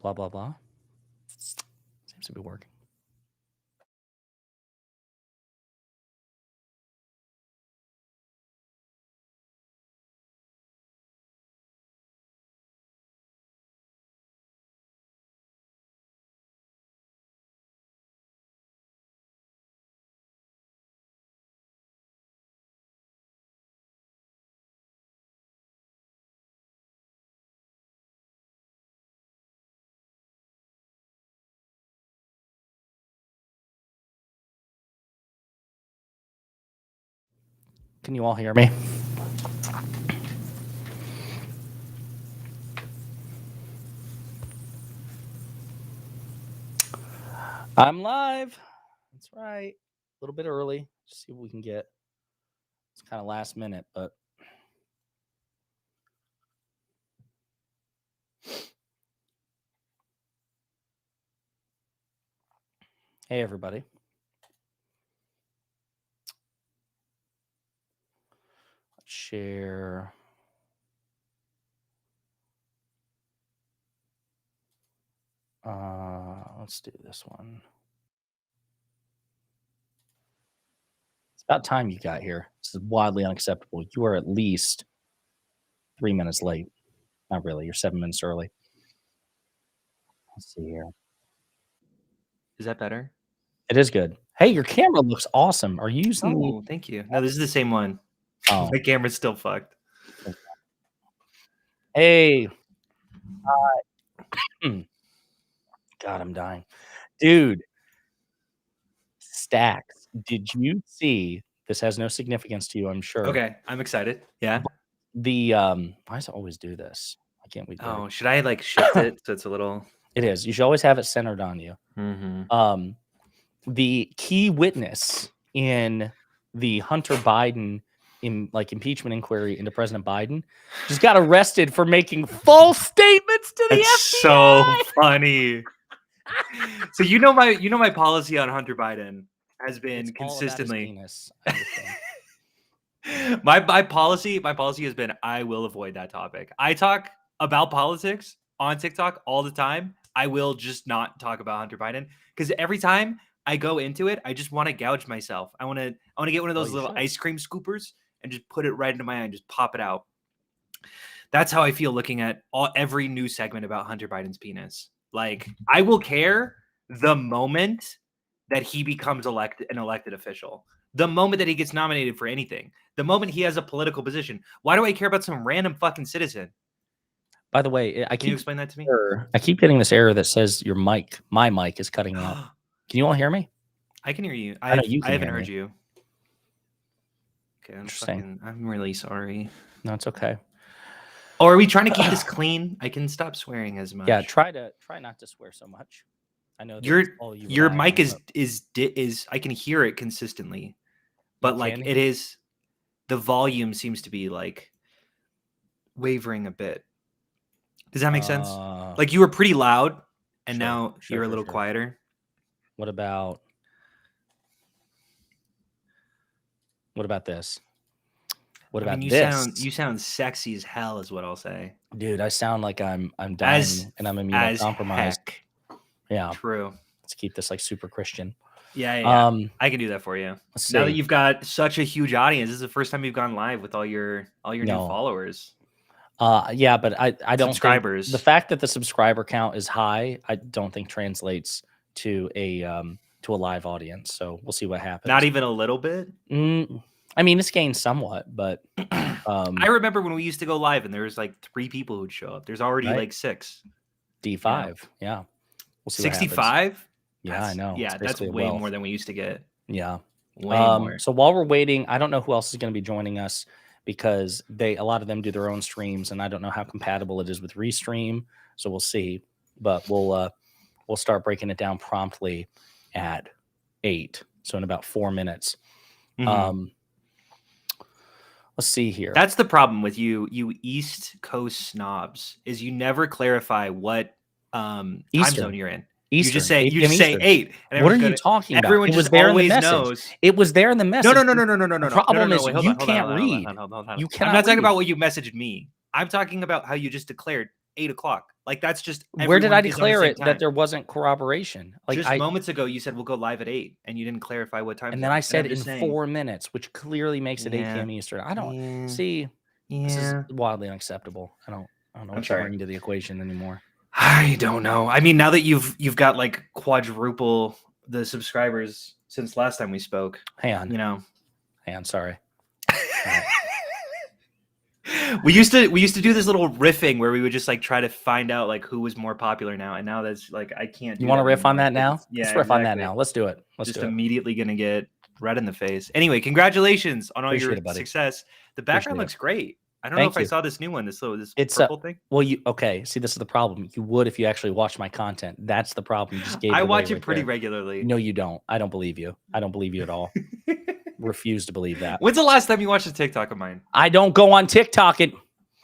Blah, blah, blah. Seems to be working. Can you all hear me? I'm live. That's right. A little bit early. Just see what we can get. It's kind of last minute, but hey, everybody. Let's share. Let's do this one. It's about time you got here. This is wildly unacceptable. You are at least 3 minutes late. Not really. You're 7 minutes early. Let's see here. Is that better? It is good. Hey, your camera looks awesome. Are you using the... Oh, thank you. No, this is the same one. Oh. My camera's still fucked. Hey. God, I'm dying. Dude. Stacks. Did you see... This has no significance to you, I'm sure. Okay, I'm excited. Yeah. The why does it always do this? I can't wait. Oh, should I like shift it so it's a little? It is. You should always have it centered on you. Mm-hmm. The key witness in the Hunter Biden impeachment inquiry into President Biden just got arrested for making false statements to the FBI. So funny. So you know my policy on Hunter Biden has been consistently. My policy has been I will avoid that topic. I talk about politics on TikTok all the time. I will just not talk about Hunter Biden because every time I go into it, I just want to gouge myself. I want to get one of those little ice cream scoopers and just put it right into my eye and just pop it out. That's how I feel looking at every news segment about Hunter Biden's penis. Like I will care the moment that he becomes an elected official. The moment that he gets nominated for anything, the moment he has a political position. Why do I care about some random fucking citizen? By the way, Can you explain that to me? I keep getting this error that says your mic, my mic is cutting out. Can you all hear me? I can hear you. I haven't heard you. Okay, I'm really sorry. No, it's okay. Oh, are we trying to keep this clean? I can stop swearing as much. Yeah, try not to swear so much. I know your mic is I can hear it consistently, but like it is, the volume seems to be like wavering a bit. Does that make sense? Like you were pretty loud, and now you're a little quieter. What about this? What about this? You sound sexy as hell, is what I'll say. Dude, I sound like I'm dying and I'm immunocompromised. Yeah, true. Let's keep this like super Christian. Yeah. I can do that for you. Now that you've got such a huge audience, this is the first time you've gone live with all your new followers. Yeah, but I don't subscribers. The fact that the subscriber count is high, I don't think translates to a live audience. So we'll see what happens. Not even a little bit. I mean, it's gained somewhat, but I remember when we used to go live and there was like 3 people who'd show up. There's already like 6. D5, yeah. We'll see 65? Yeah, I know. Yeah, that's way more than we used to get. Yeah. Way more. So while we're waiting, I don't know who else is going to be joining us because a lot of them do their own streams, and I don't know how compatible it is with Restream. So we'll see. But we'll start breaking it down promptly at 8. So in about 4 minutes. Mm-hmm. Let's see here. That's the problem with you East Coast snobs, is you never clarify what time zone you're in. Eastern. You just say 8. And what are you talking about? Everyone just always knows. It was there in the message. No. The problem is you can't read. You cannot. I'm not talking about what you messaged me. I'm talking about how you just declared 8 o'clock. Like that's just Where did I everyone is on the declare same it time. that there wasn't corroboration? Like Just moments ago, you said we'll go live at 8, and you didn't clarify what time. and then I said I'm in just saying, 4 minutes, which clearly makes it 8 Yeah. p.m. Eastern. I don't Yeah. see. This is Yeah. wildly unacceptable. I don't know I'm what to sorry. bring to the equation anymore. I don't know. I mean, now that you've got like quadruple the subscribers since last time we spoke, Hang on. you know. Hang on. Sorry. We used to do this little riffing where we would just like try to find out like who was more popular now, and now that's like I can't. You want to riff on that anymore now? 'cause yeah, Let's riff on that exactly. now. Let's do it. Let's Just do it. immediately gonna get red in the face. Anyway, congratulations on all Appreciate your it, buddy. success. The background Appreciate it. looks great. I don't know Thank if I you. saw this new one, this It's purple thing. well, okay. See, this is the problem. You would if you actually watched my content. That's the problem. You just gave it I away watch it right pretty there. regularly. No, you don't. I don't believe you. I don't believe you at all. Refuse to believe that. When's the last time you watched a TikTok of mine? I don't go on TikTok.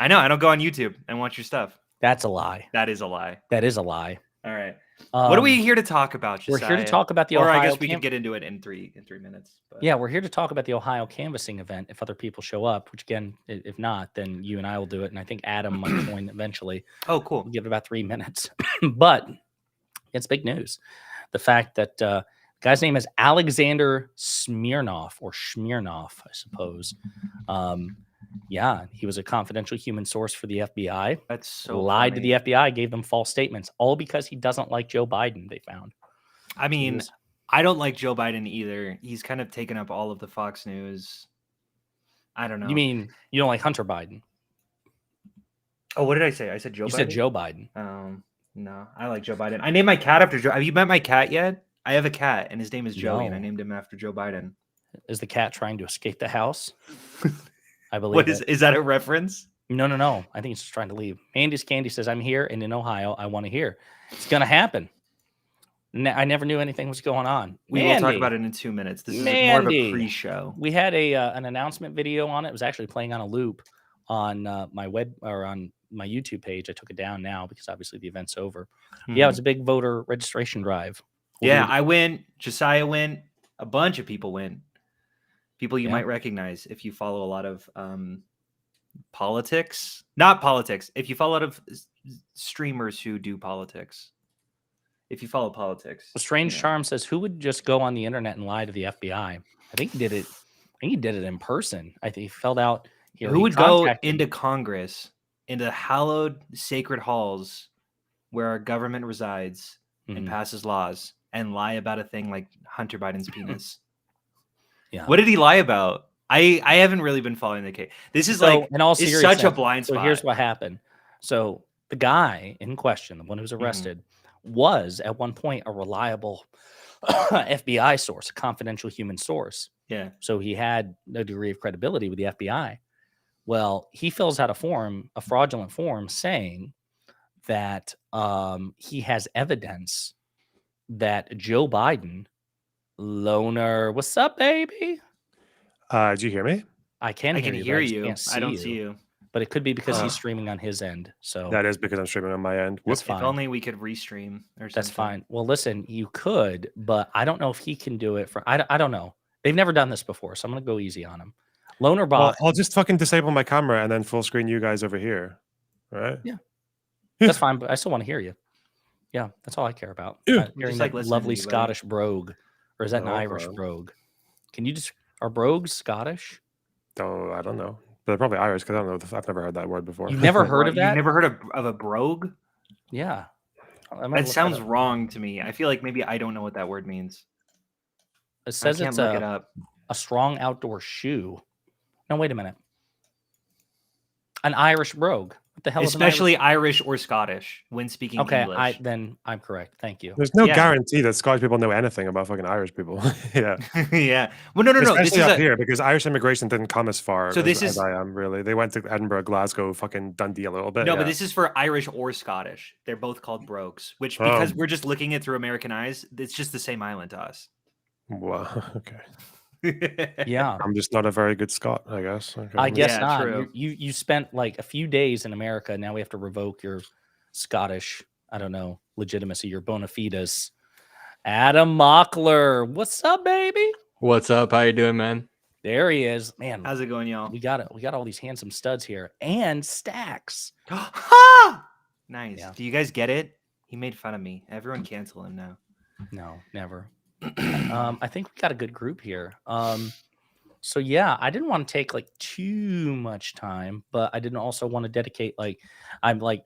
I know. I don't go on YouTube and watch your stuff. That's a lie. That is a lie. That is a lie. All right. What are we here to talk about, We're here to Josiah? talk about the Or Ohio. I guess we could get into it in three minutes. But. Yeah, we're here to talk about the Ohio canvassing event. If other people show up, which again, if not, then you and I will do it, and I think Adam might join eventually. Oh, cool. We'll give it about 3 minutes, but it's big news. The fact that the guy's name is Alexander Smirnov, or Smirnov, I suppose. Yeah, he was a confidential human source for the FBI. That's so lied funny. to the FBI, gave them false statements, all because he doesn't like Joe Biden. They found. I mean, I don't like Joe Biden either. He's kind of taken up all of the Fox News. I don't know. You mean you don't like Hunter Biden? Oh, what did I say? I said Joe Biden. You said Joe Biden. No, I like Joe Biden. I named my cat after Joe. Have you met my cat yet? I have a cat, and his name is Joey, and I No. named him after Joe Biden. Is the cat trying to escape the house? I believe. What is that a reference? No. I think it's just trying to leave. Andy's Candy says, I'm here and in Ohio. I want to hear. It's going to happen. I never knew anything was going on. We will talk about it in 2 minutes. This is more of a pre-show. We had an announcement video on it. It was actually playing on a loop on my web or on my YouTube page. I took it down now because obviously the event's over. Mm-hmm. Yeah, it was a big voter registration drive. I win. Josiah win. A bunch of people win. People you might recognize if you follow a lot of politics. Not politics. If you follow a lot of streamers who do politics. If you follow politics. Strange Charm says, who would just go on the internet and lie to the FBI? I think he did it. He did it in person. I think he filled out. Who would go into Congress, into the hallowed sacred halls where our government resides and passes laws and lie about a thing like Hunter Biden's penis? Yeah. What did he lie about? I haven't really been following the case. This is in all seriousness, such a blind spot. So here's what happened. So the guy in question, the one who's arrested, was at one point a reliable FBI source, a confidential human source. Yeah. So he had a degree of credibility with the FBI. Well, he fills out a fraudulent form saying that he has evidence that Joe Biden, loner, what's up, baby? Did you hear me? I can hear you. I don't see you. But it could be because he's streaming on his end. So that is because I'm streaming on my end. That's fine. If only we could restream or something. That's fine. Well, listen, you could, but I don't know if he can do it for. I don't know. They've never done this before, so I'm gonna go easy on him. Loner bot. Well, I'll just fucking disable my camera and then full screen you guys over here. All right? Yeah. That's fine, but I still want to hear you. Yeah, that's all I care about. Hearing that lovely Scottish brogue, or is that an Irish brogue? Can you just are brogues Scottish? Oh, I don't know. They're probably Irish because I don't know. I've never heard that word before. You've never heard of that? You've never heard of a brogue? Yeah. That sounds wrong to me. I feel like maybe I don't know what that word means. It says it's a strong outdoor shoe. No, wait a minute. An Irish brogue. What the hell Especially Irish or Scottish when speaking English. Then I'm correct. Thank you. There's no guarantee that Scottish people know anything about fucking Irish people. Yeah. Yeah. Well, no. Especially this is up here because Irish immigration didn't come as far as I am, really. They went to Edinburgh, Glasgow, fucking Dundee a little bit. No, but this is for Irish or Scottish. They're both called brogues, which because we're just looking at through American eyes, it's just the same island to us. Well, okay. Yeah, I'm just not a very good Scot, I guess. Okay. I guess not. True. You spent like a few days in America. Now we have to revoke your Scottish, I don't know, legitimacy, your bona fides. Adam Mockler, what's up, baby? What's up? How you doing, man? There he is, man. How's it going, y'all? We got all these handsome studs here and stacks. Nice. Yeah. Do you guys get it? He made fun of me. Everyone cancel him now. No, never. I think we got a good group here. So yeah, I didn't want to take like too much time, but I didn't also want to dedicate like I'm like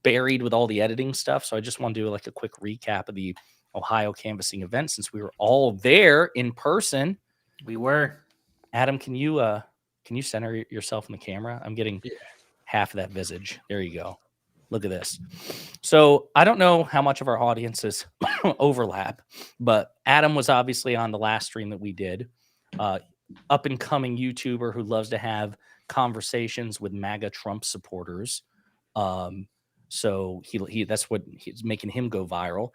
buried with all the editing stuff. So I just want to do like a quick recap of the Ohio canvassing event since we were all there in person. We were. Adam, can you center yourself in the camera? I'm getting half of that visage. There you go. Look at this. So I don't know how much of our audiences overlap, but Adam was obviously on the last stream that we did. Up and coming YouTuber who loves to have conversations with MAGA Trump supporters. So he that's what he's making him go viral.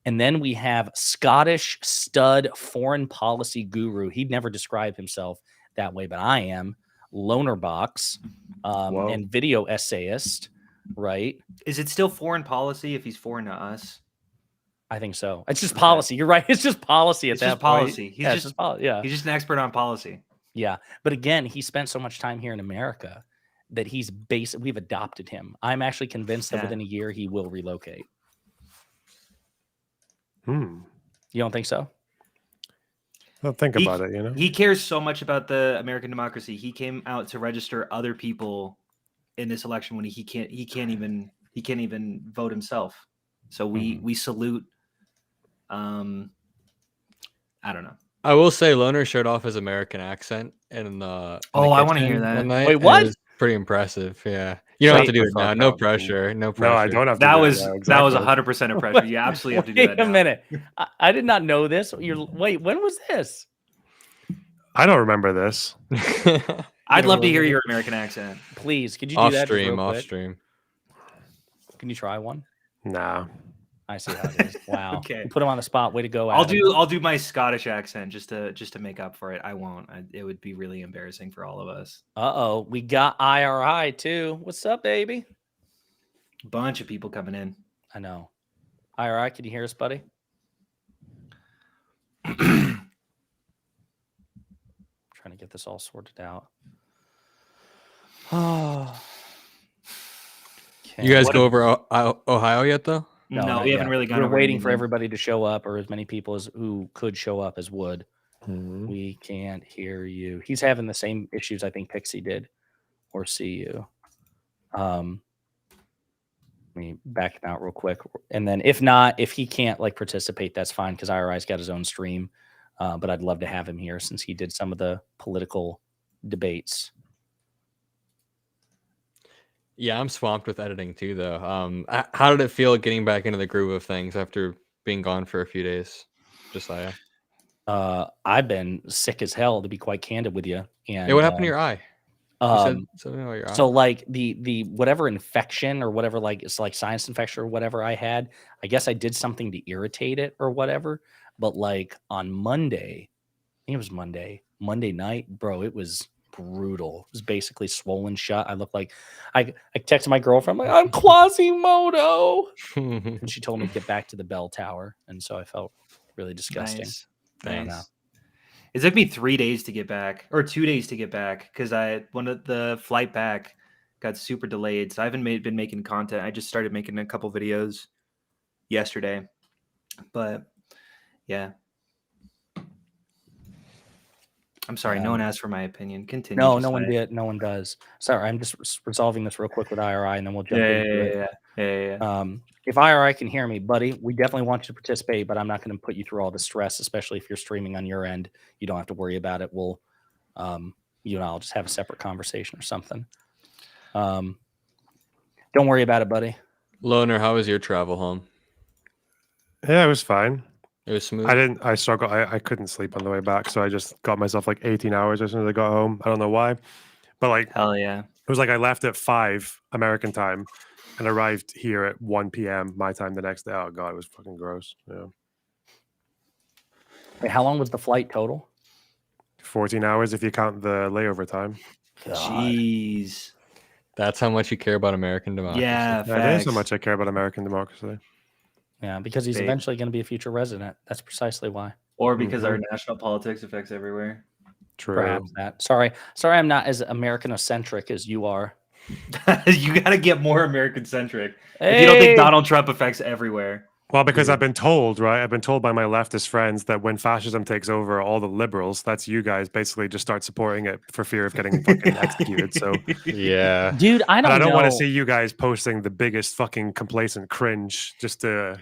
And then we have Scottish stud foreign policy guru. He'd never describe himself that way, but I am. Lonerbox and video essayist, right? Is it still foreign policy if he's foreign to us? I think so. It's just policy. You're right. It's just policy at It's that just point. policy. He's just yeah. He's just an expert on policy. Yeah. But again, he spent so much time here in America that we've adopted him. I'm actually convinced that within a year he will relocate. You don't think so? Well, think about it, you know. He cares so much about the American democracy. He came out to register other people in this election when he can't even vote himself. So we salute. I don't know. I will say Loner showed off his American accent in the I want to hear that. night. Wait, what? It was pretty impressive. Yeah, you don't have to do it now. No pressure. No pressure. No, I don't have to. That do was it now, that was exactly. 100% of pressure. You absolutely have to do that. Wait a now. minute. I did not know this. Wait, when was this? I don't remember this. I'd love to hear your American accent. Please, could you do off that? stream. Off Off stream. Can you try one? Nah. I see how it is. Wow. Okay. You put him on the spot. Way to go, I'll Adam. do my Scottish accent just to make up for it. I won't. It would be really embarrassing for all of us. Uh-oh. We got IRI too. What's up, baby? Bunch of people coming in. I know. IRI, can you hear us, buddy? Trying to get this all sorted out. Oh. You guys go over Ohio yet, though? No, not we yet. haven't really gone We're over waiting for anything. everybody to show up, or as many people as who could show up as would. Mhm. We can't hear you. He's having the same issues I think Pixie did, or see you. Let me back him out real quick, and then if he can't like participate, that's fine because IRI's got his own stream. But I'd love to have him here since he did some of the political debates. Yeah, I'm swamped with editing too, though. How did it feel getting back into the groove of things after being gone for a few days? Josiah. I've been sick as hell, to be quite candid with you. And Hey, what happened to your eye? You said something about your eye. So like the whatever infection or whatever, like it's like sinus infection or whatever I had, I guess I did something to irritate it or whatever. But like on Monday, I think it was Monday night, bro, it was brutal. It was basically swollen shut. I looked like I texted my girlfriend, I'm like, I'm Quasimodo. And she told me to get back to the bell tower. And so I felt really disgusting. Nice. It took me 3 days to get back, or 2 days to get back, because one of the flight back got super delayed. So I haven't been making content. I just started making a couple videos yesterday. But yeah. I'm sorry, no one asked for my opinion. Continue. No one did. No one does. Sorry, I'm just resolving this real quick with IRI, and then we'll jump into it. Yeah. If IRI can hear me, buddy, we definitely want you to participate, but I'm not going to put you through all the stress, especially if you're streaming on your end. You don't have to worry about it. We'll, you and I'll just have a separate conversation or something. Don't worry about it, buddy. Loner, how was your travel home? Yeah, it was fine. It was smooth. I struggled. I couldn't sleep on the way back, so I just got myself like 18 hours as soon as I got home. I don't know why, but like, hell yeah. It was like I left at 5 American time and arrived here at 1 p.m. my time the next day. Oh god, it was fucking gross. Yeah. Wait, how long was the flight total? 14 hours if you count the layover time. God. Jeez. That's how much you care about American democracy. Yeah, That is how much I care about American democracy. Yeah, because he's eventually going to be a future resident. That's precisely why. Or because our national politics affects everywhere. True. Perhaps that. Sorry, I'm not as Americanocentric as you are. You got to get more American centric. If you don't think Hey! Donald Trump affects everywhere. Well, because Dude. I've been told, right? I've been told by my leftist friends that when fascism takes over all the liberals, that's you guys basically just start supporting it for fear of getting fucking executed. So, Yeah. Dude, I and I don't don't want to know. see you guys posting the biggest fucking complacent cringe just to,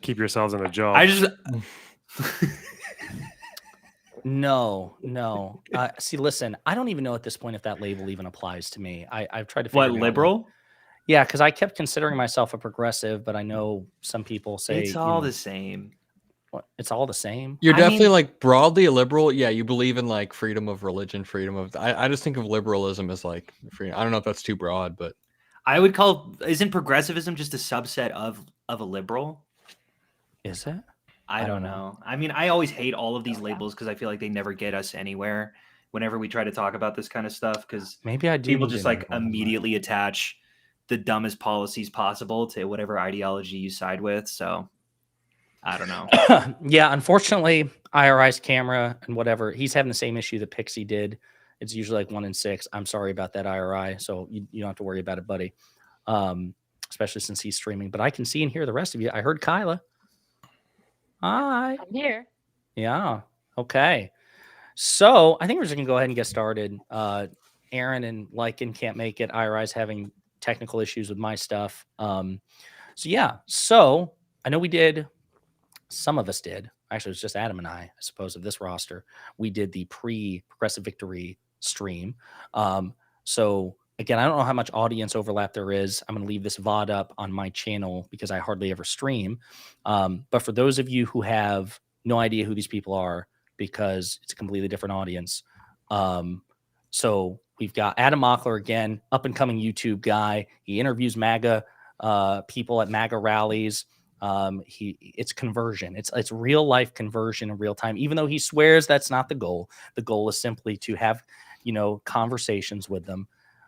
keep yourselves in a job. I just No. See, listen, I don't even know at this point if that label even applies to me. I've tried to figure what it out. liberal? Yeah, because I kept considering myself a progressive, but I know some people say It's all the same. it's all the same. You're I definitely mean- like broadly a liberal. Yeah, you believe in like freedom of religion, freedom of. I just think of liberalism as like free. I don't know if that's too broad, but I would call isn't progressivism just a subset of a liberal? Is it? I don't know. I mean, I always hate all of these labels because I feel like they never get us anywhere whenever we try to talk about this kind of stuff because Maybe I do. people need just to like know more. immediately attach the dumbest policies possible to whatever ideology you side with. So I don't know. Yeah, unfortunately, IRI's camera and whatever, he's having the same issue that Pixie did. It's usually like 1 in 6. I'm sorry about that, IRI. So you don't have to worry about it, buddy. Especially since he's streaming. But I can see and hear the rest of you. I heard Kyla. Hi. I'm here. Yeah. Okay. So I think we're just gonna go ahead and get started. Aaron and Lycan can't make it. IRI's having technical issues with my stuff. So yeah. So I know we did. Some of us did. Actually, it was just Adam and I suppose, of this roster. We did the pre-Progressive Victory stream. So again, I don't know how much audience overlap there is. I'm going to leave this VOD up on my channel because I hardly ever stream. But for those of you who have no idea who these people are, because it's a completely different audience. So we've got Adam Mockler, again, up and coming YouTube guy. He interviews MAGA people at MAGA rallies. It's conversion. It's real life conversion in real time. Even though he swears that's not the goal. The goal is simply to have, conversations with them.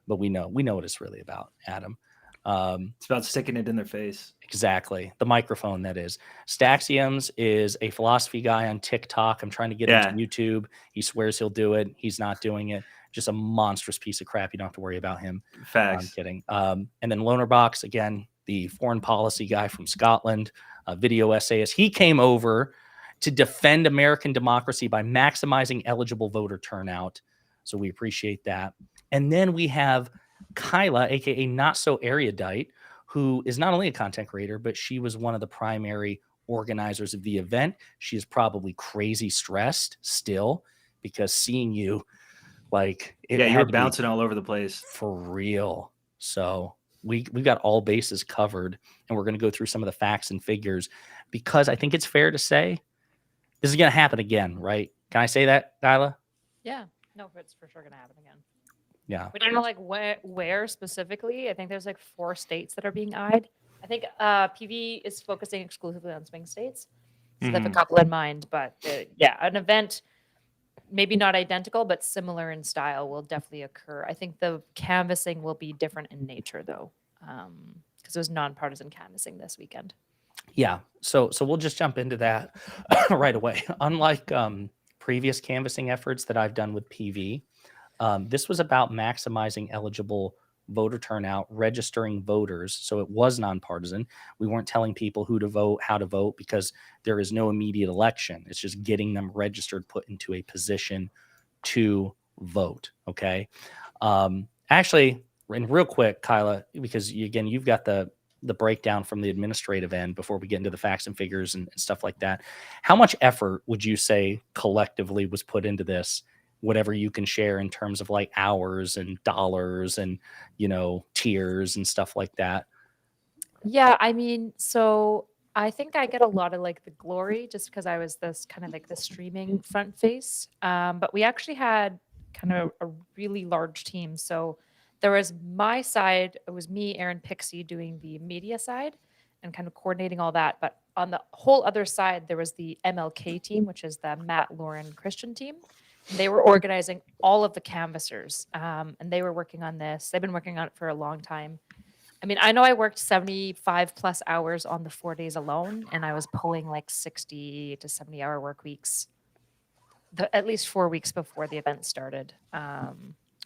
But we know what it's really about, Adam. It's about sticking it in their face. Exactly. The microphone, that is. Staxiums is a philosophy guy on TikTok. I'm trying to get him to YouTube. He swears he'll do it. He's not doing it. Just a monstrous piece of crap. You don't have to worry about him. Facts. I'm kidding. And then Lonerbox, again, the foreign policy guy from Scotland, a video essayist. He came over to defend American democracy by maximizing eligible voter turnout. So we appreciate that. And then we have Kyla, aka Not So Erudite, who is not only a content creator, but she was one of the primary organizers of the event. She is probably crazy stressed still because seeing you, like, you're bouncing all over the place for real. So we've got all bases covered, and we're going to go through some of the facts and figures because I think it's fair to say this is going to happen again, right? Can I say that, Kyla? Yeah. No, it's for sure going to happen again. Yeah. We don't know like where specifically. I think there's like 4 states that are being eyed. I think PV is focusing exclusively on swing states. So they have a couple in mind, but an event maybe not identical, but similar in style will definitely occur. I think the canvassing will be different in nature though, because it was nonpartisan canvassing this weekend. Yeah. So we'll just jump into that right away. Unlike previous canvassing efforts that I've done with PV, this was about maximizing eligible voter turnout, registering voters. So it was nonpartisan. We weren't telling people who to vote, how to vote, because there is no immediate election. It's just getting them registered, put into a position to vote. Okay. Actually, and real quick, Kyla, because you've got the breakdown from the administrative end before we get into the facts and figures and stuff like that. How much effort would you say collectively was put into this? Whatever you can share in terms of like hours and dollars and, tiers and stuff like that. Yeah, I mean, so I think I get a lot of like the glory just because I was this kind of like the streaming front face. But we actually had kind of a really large team. So there was my side, it was me, Aaron Pixie, doing the media side and kind of coordinating all that. But on the whole other side, there was the MLK team, which is the Matt, Lauren, Christian team. They were organizing all of the canvassers, and they were working on this. They've been working on it for a long time. I mean, I know I worked 75 plus hours on the 4 days alone, and I was pulling like 60 to 70 hour work weeks, at least 4 weeks before the event started.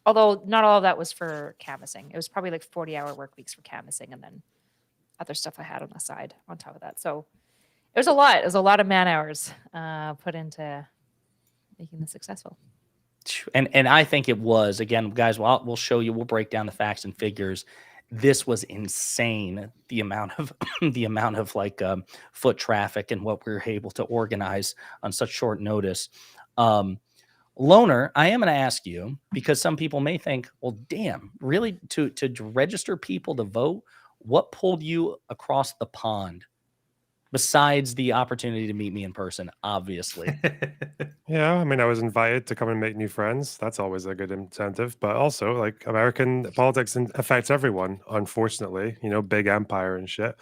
Although not all of that was for canvassing. It was probably like 40-hour work weeks for canvassing and then other stuff I had on the side on top of that. So it was a lot. It was a lot of man hours put into making this successful. And I think it was, again, guys, we'll show you, we'll break down the facts and figures. This was insane, the amount of like foot traffic and what we were able to organize on such short notice. Loner, I am going to ask you, because some people may think, well, damn, really, to register people to vote, what pulled you across the pond besides the opportunity to meet me in person, obviously? Yeah, I mean, I was invited to come and make new friends. That's always a good incentive. But also, like, American politics affects everyone, unfortunately, big empire and shit.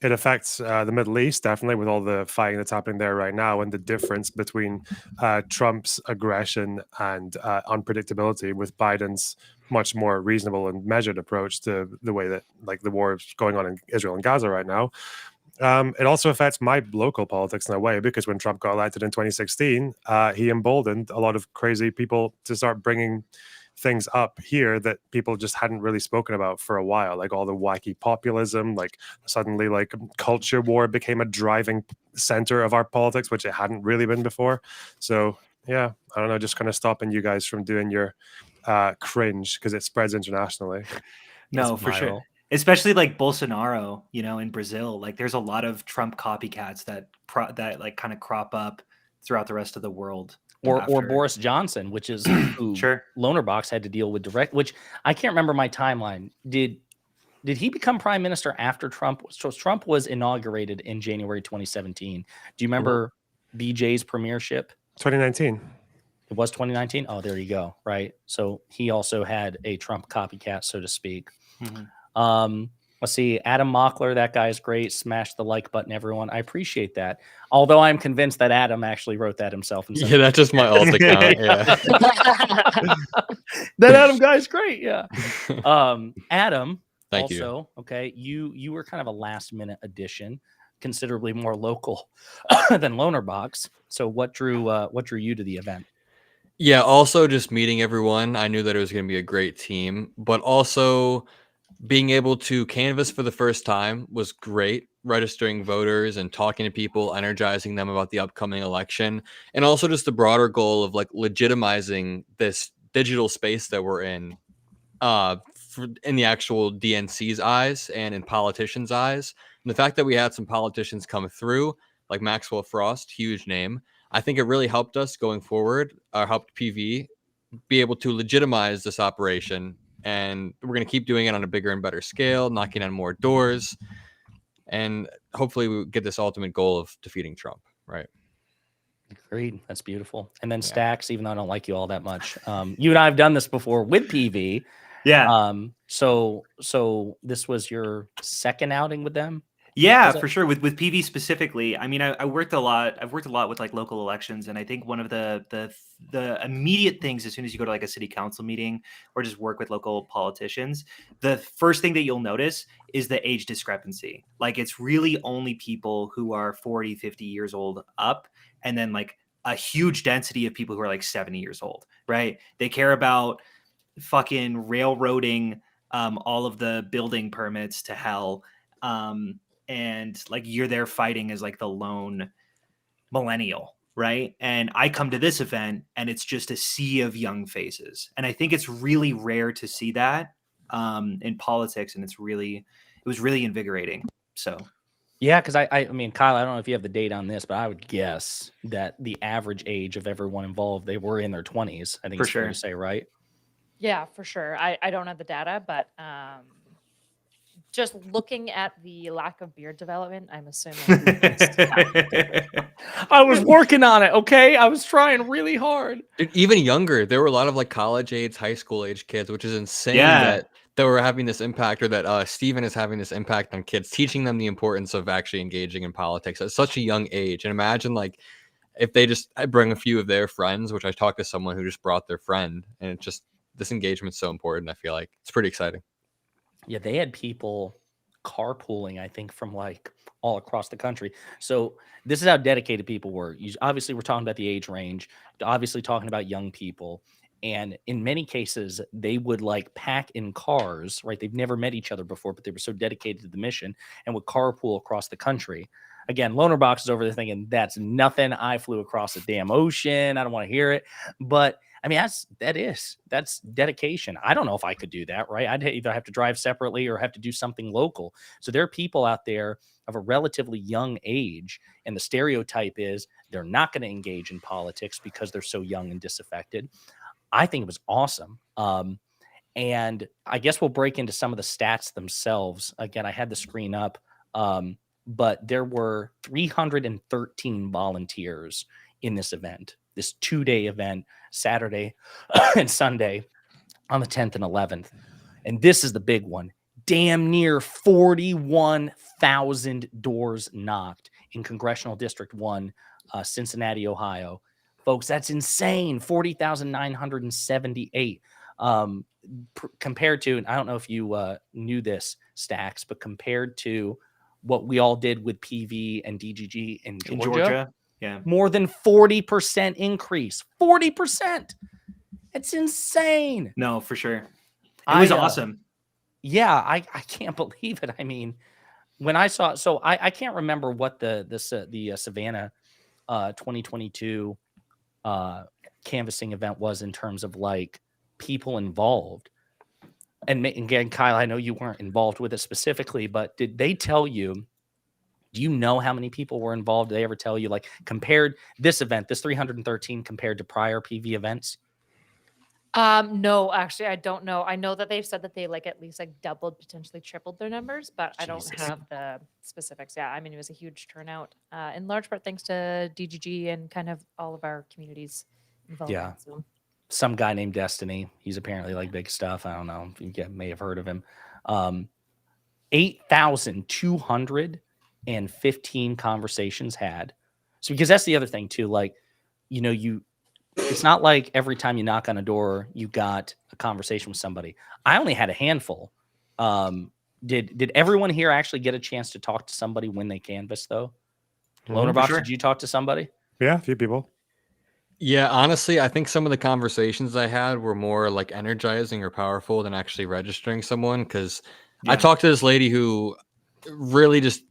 It affects the Middle East, definitely, with all the fighting that's happening there right now, and the difference between Trump's aggression and unpredictability with Biden's much more reasonable and measured approach to the way that, like, the war is going on in Israel and Gaza right now. It also affects my local politics in a way, because when Trump got elected in 2016, he emboldened a lot of crazy people to start bringing things up here that people just hadn't really spoken about for a while, like all the wacky populism, like suddenly like culture war became a driving center of our politics, which it hadn't really been before. So yeah, I don't know, just kind of stopping you guys from doing your cringe, because it spreads internationally. No, It's for sure. viral. Especially like Bolsonaro, in Brazil, like there's a lot of Trump copycats that like kind of crop up throughout the rest of the world. Or after. Boris Johnson, which is who Sure. Lonerbox had to deal with direct, which I can't remember my timeline. Did he become prime minister after Trump? So Trump was inaugurated in January 2017. Do you remember BJ's premiership? 2019. It was 2019. Oh, there you go. Right. So he also had a Trump copycat, so to speak. Mhm. Let's see. Adam Mockler, that guy's great. Smash the like button, everyone. I appreciate that. Although I'm convinced that Adam actually wrote that himself. And Yeah, that's just my alt account. Yeah. That Adam guy's great. Yeah. Adam. Thank you. Also, okay, you were kind of a last minute addition, considerably more local than Lonerbox. So what drew you to the event? Yeah, also just meeting everyone. I knew that it was going to be a great team, but also being able to canvass for the first time was great. Registering voters and talking to people, energizing them about the upcoming election, and also just the broader goal of like legitimizing this digital space that we're in, in the actual DNC's eyes and in politicians' eyes. And the fact that we had some politicians come through, like Maxwell Frost, huge name, I think it really helped us going forward, helped PV be able to legitimize this operation. And we're going to keep doing it on a bigger and better scale, knocking on more doors. And hopefully we get this ultimate goal of defeating Trump, right? Agreed. That's beautiful. And then Stacks, even though I don't like you all that much, you and I have done this before with PV. Yeah. So this was your second outing with them? Yeah, for sure. With PV specifically, I mean, I worked a lot. I've worked a lot with like local elections, and I think one of the immediate things as soon as you go to like a city council meeting or just work with local politicians, the first thing that you'll notice is the age discrepancy. Like it's really only people who are 40, 50 years old up, and then like a huge density of people who are like 70 years old, right? They care about fucking railroading all of the building permits to hell. And like you're there fighting as like the lone millennial, right? And I come to this event and it's just a sea of young faces. And I think it's really rare to see that in politics, and it was really invigorating. So yeah, because I mean, Kyle, I don't know if you have the data on this, but I would guess that the average age of everyone involved, they were in their 20s. I think For it's fair sure. to say, right? Yeah, for sure. I don't have the data, but just looking at the lack of beard development, I'm assuming. I was working on it. Okay, I was trying really hard. Dude, even younger, there were a lot of like college age, high school age kids, which is insane Yeah. that we're having this impact, or that Steven is having this impact on kids, teaching them the importance of actually engaging in politics at such a young age. And imagine like if they just bring a few of their friends, which I talked to someone who just brought their friend, and it's just this engagement's so important. I feel like it's pretty exciting. Yeah, they had people carpooling, I think, from like all across the country. So this is how dedicated people were. Obviously, we're talking about the age range, obviously talking about young people. And in many cases, they would like pack in cars, right? They've never met each other before, but they were so dedicated to the mission and would carpool across the country. Again, Loner Box is over there thinking, that's nothing. I flew across the damn ocean. I don't want to hear it. But I mean, that's dedication. I don't know if I could do that, right? I'd either have to drive separately or have to do something local. So there are people out there of a relatively young age, and the stereotype is they're not going to engage in politics because they're so young and disaffected. I think it was awesome. And I guess we'll break into some of the stats themselves. Again, I had the screen up, but there were 313 volunteers in this event, this 2-day event, Saturday and Sunday on the 10th and 11th. And this is the big one. Damn near 41,000 doors knocked in Congressional District 1, Cincinnati, Ohio. Folks, that's insane. 40,978. Compared to, and I don't know if you knew this, Stacks, but compared to what we all did with PV and DGG in Georgia, yeah, more than 40% increase. 40%. It's insane. no, for sure. It was awesome. Yeah, I can't believe it. I mean, when I saw, so I can't remember what the Savannah 2022 canvassing event was in terms of like people involved. And again, Kyle, I know you weren't involved with it specifically, but did they tell you, do you know how many people were involved? Did they ever tell you, like, compared this event, this 313 compared to prior PV events? No, actually, I don't know. I know that they've said that they like at least like doubled, potentially tripled their numbers, but I don't Jesus. have the specifics. Yeah, I mean, it was a huge turnout, in large part thanks to DGG and kind of all of our communities involved. Yeah. So. Some guy named Destiny. He's apparently like big stuff. I don't know if you may have heard of him. 8,215 conversations had. So because that's the other thing too. Like, you know, it's not like every time you knock on a door, you got a conversation with somebody. I only had a handful. Did everyone here actually get a chance to talk to somebody when they canvassed though? Loner Box, sure. did you talk to somebody? Yeah, a few people. Yeah, honestly, I think some of the conversations I had were more like energizing or powerful than actually registering someone. Because I Yeah. talked to this lady who really just,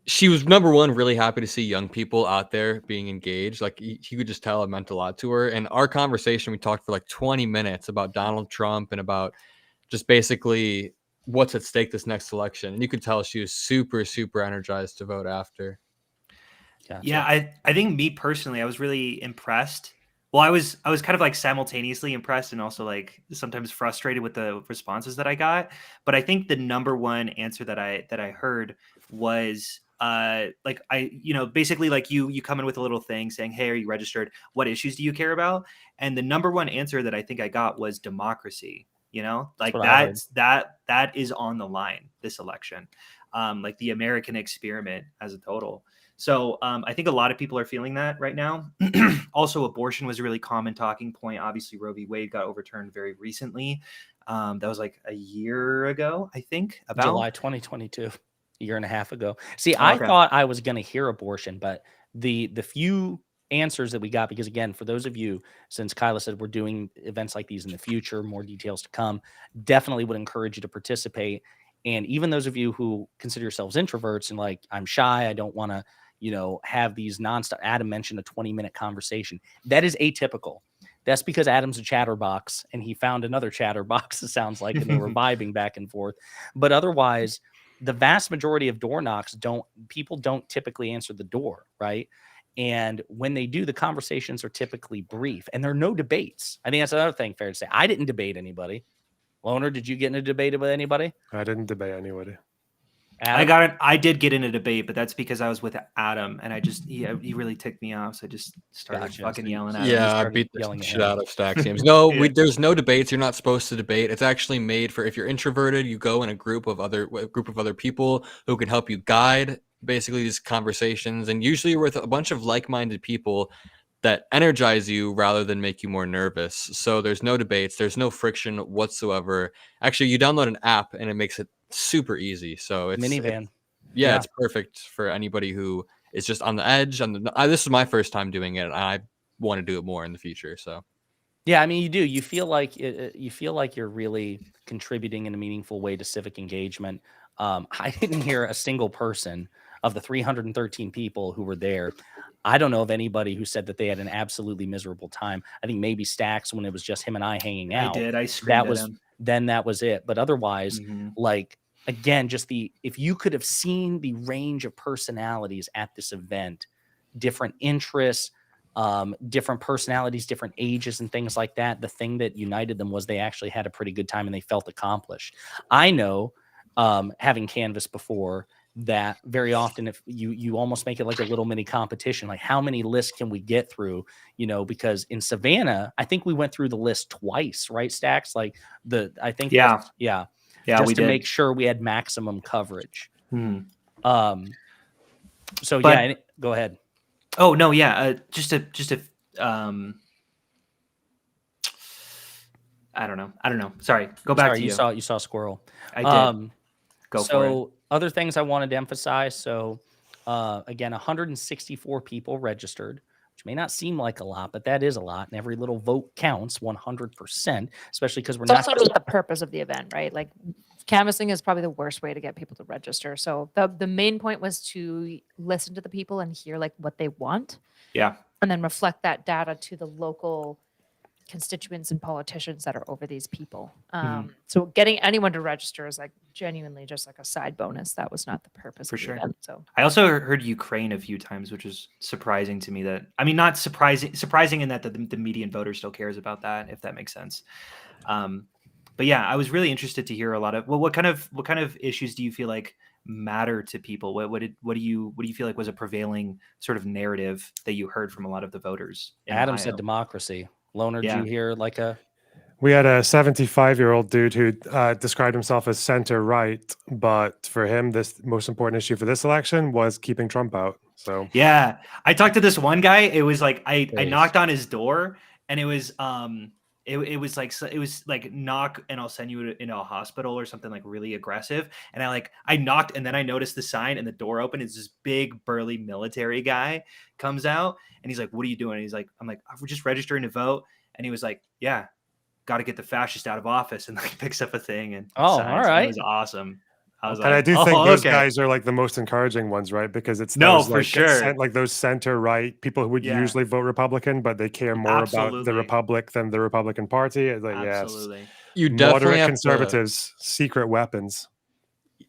she was number one, really happy to see young people out there being engaged. Like you could just tell it meant a lot to her. And our conversation, we talked for like 20 minutes about Donald Trump and about just basically what's at stake this next election. And you could tell she was super, super energized to vote after. Gotcha. Yeah, I think me personally, I was really impressed. Well, I was kind of like simultaneously impressed and also like sometimes frustrated with the responses that I got. But I think the number one answer that I heard was like basically like you come in with a little thing saying, "Hey, are you registered? What issues do you care about?" And the number one answer that I think I got was democracy. You know, like that is on the line this election. Like the American experiment as a total. So I think a lot of people are feeling that right now. Also, abortion was a really common talking point. Obviously, Roe v. Wade got overturned very recently. That was like a year ago, I think. About July 2022, a year and a half ago. See, I thought I was going to hear abortion, but the few answers that we got, because again, for those of you, since Kyla said we're doing events like these in the future, more details to come, definitely would encourage you to participate. And even those of you who consider yourselves introverts and like, I'm shy, I don't want to, have these nonstop. Adam mentioned a 20-minute conversation. That is atypical. That's because Adam's a chatterbox and he found another chatterbox, it sounds like, and they were vibing back and forth. But otherwise, the vast majority of door knocks people don't typically answer the door, right? And when they do, the conversations are typically brief and there are no debates. I think that's another thing fair to say. I didn't debate anybody. Loner, did you get in a debate with anybody? I didn't debate anybody. Adam? I did get in a debate, but that's because I was with Adam, and he really ticked me off. So I just started fucking yelling at him. Yeah, I started beat the yelling at shit him. out of Stacks games. No, Yeah. there's no debates. You're not supposed to debate. It's actually made for if you're introverted, you go in a group of other people who can help you guide basically these conversations, and usually you're with a bunch of like-minded people that energize you rather than make you more nervous. So there's no debates, there's no friction whatsoever. Actually, you download an app and it makes it super easy. So it's Minivan. Yeah, it's perfect for anybody who is just on the edge. This is my first time doing it, and I want to do it more in the future. So Yeah, I mean, you do. You feel like you feel like you're really contributing in a meaningful way to civic engagement. I didn't hear a single person of the 313 people who were there. I don't know of anybody who said that they had an absolutely miserable time. I think maybe Stacks when it was just him and I hanging I out. did. I screamed That at was him. that was it. But otherwise, Mhm. like again, just if you could have seen the range of personalities at this event, different interests, different personalities, different ages, and things like that. The thing that united them was they actually had a pretty good time and they felt accomplished. I know, having canvassed before, that very often if you almost make it like a little mini competition, like how many lists can we get through, because in Savannah, I think we went through the list twice, right? Stacks, like I think Yeah. that's, yeah, Yeah, just we to did. make sure we had maximum coverage. Mhm. So But- yeah, go ahead. Oh no, yeah. Just to I don't know. Sorry. Go back Sorry, to you saw Squirrel. I did. Go for it. So other things I wanted to emphasize. So again, 164 people registered, which may not seem like a lot, but that is a lot. And every little vote counts 100%, especially because we're It's not. also not the purpose of the event, right? Like canvassing is probably the worst way to get people to register. So the main point was to listen to the people and hear like what they want, Yeah. and then reflect that data to the local constituents and politicians that are over these people. So getting anyone to register is like genuinely just like a side bonus. That was not the purpose For of the sure. event. So I also heard Ukraine a few times, which is surprising to me. Not surprising in that the median voter still cares about that, if that makes sense. But yeah, I was really interested to hear a lot of what kind of issues do you feel like matter to people? What do you feel like was a prevailing sort of narrative that you heard from a lot of the voters in Adam Ohio? said democracy. Loner, Yeah. did you hear like a? We had a 75-year-old dude who described himself as center right, but for him, this most important issue for this election was keeping Trump out. So Yeah, I talked to this one guy. It was like I Nice. knocked on his door, and it was it was like knock and I'll send you into a hospital or something like really aggressive. And I knocked, and then I noticed the sign, and the door opened. It's this big burly military guy comes out, and he's like, "What are you doing?" And he's like, "I'm like, we're just registering to vote." And he was like, "Yeah, got to get the fascist out of office," and like picks up a thing and Oh, signs. all And right. it was awesome. I was and I like, do "Oh, think those okay." guys are like the most encouraging ones, right? Because it's No, those for sure. like those center right people who would Yeah. usually vote Republican, but they care more about the Absolutely. Republic than the Republican Party. It's like, Absolutely. You definitely moderate have conservatives, secret weapons.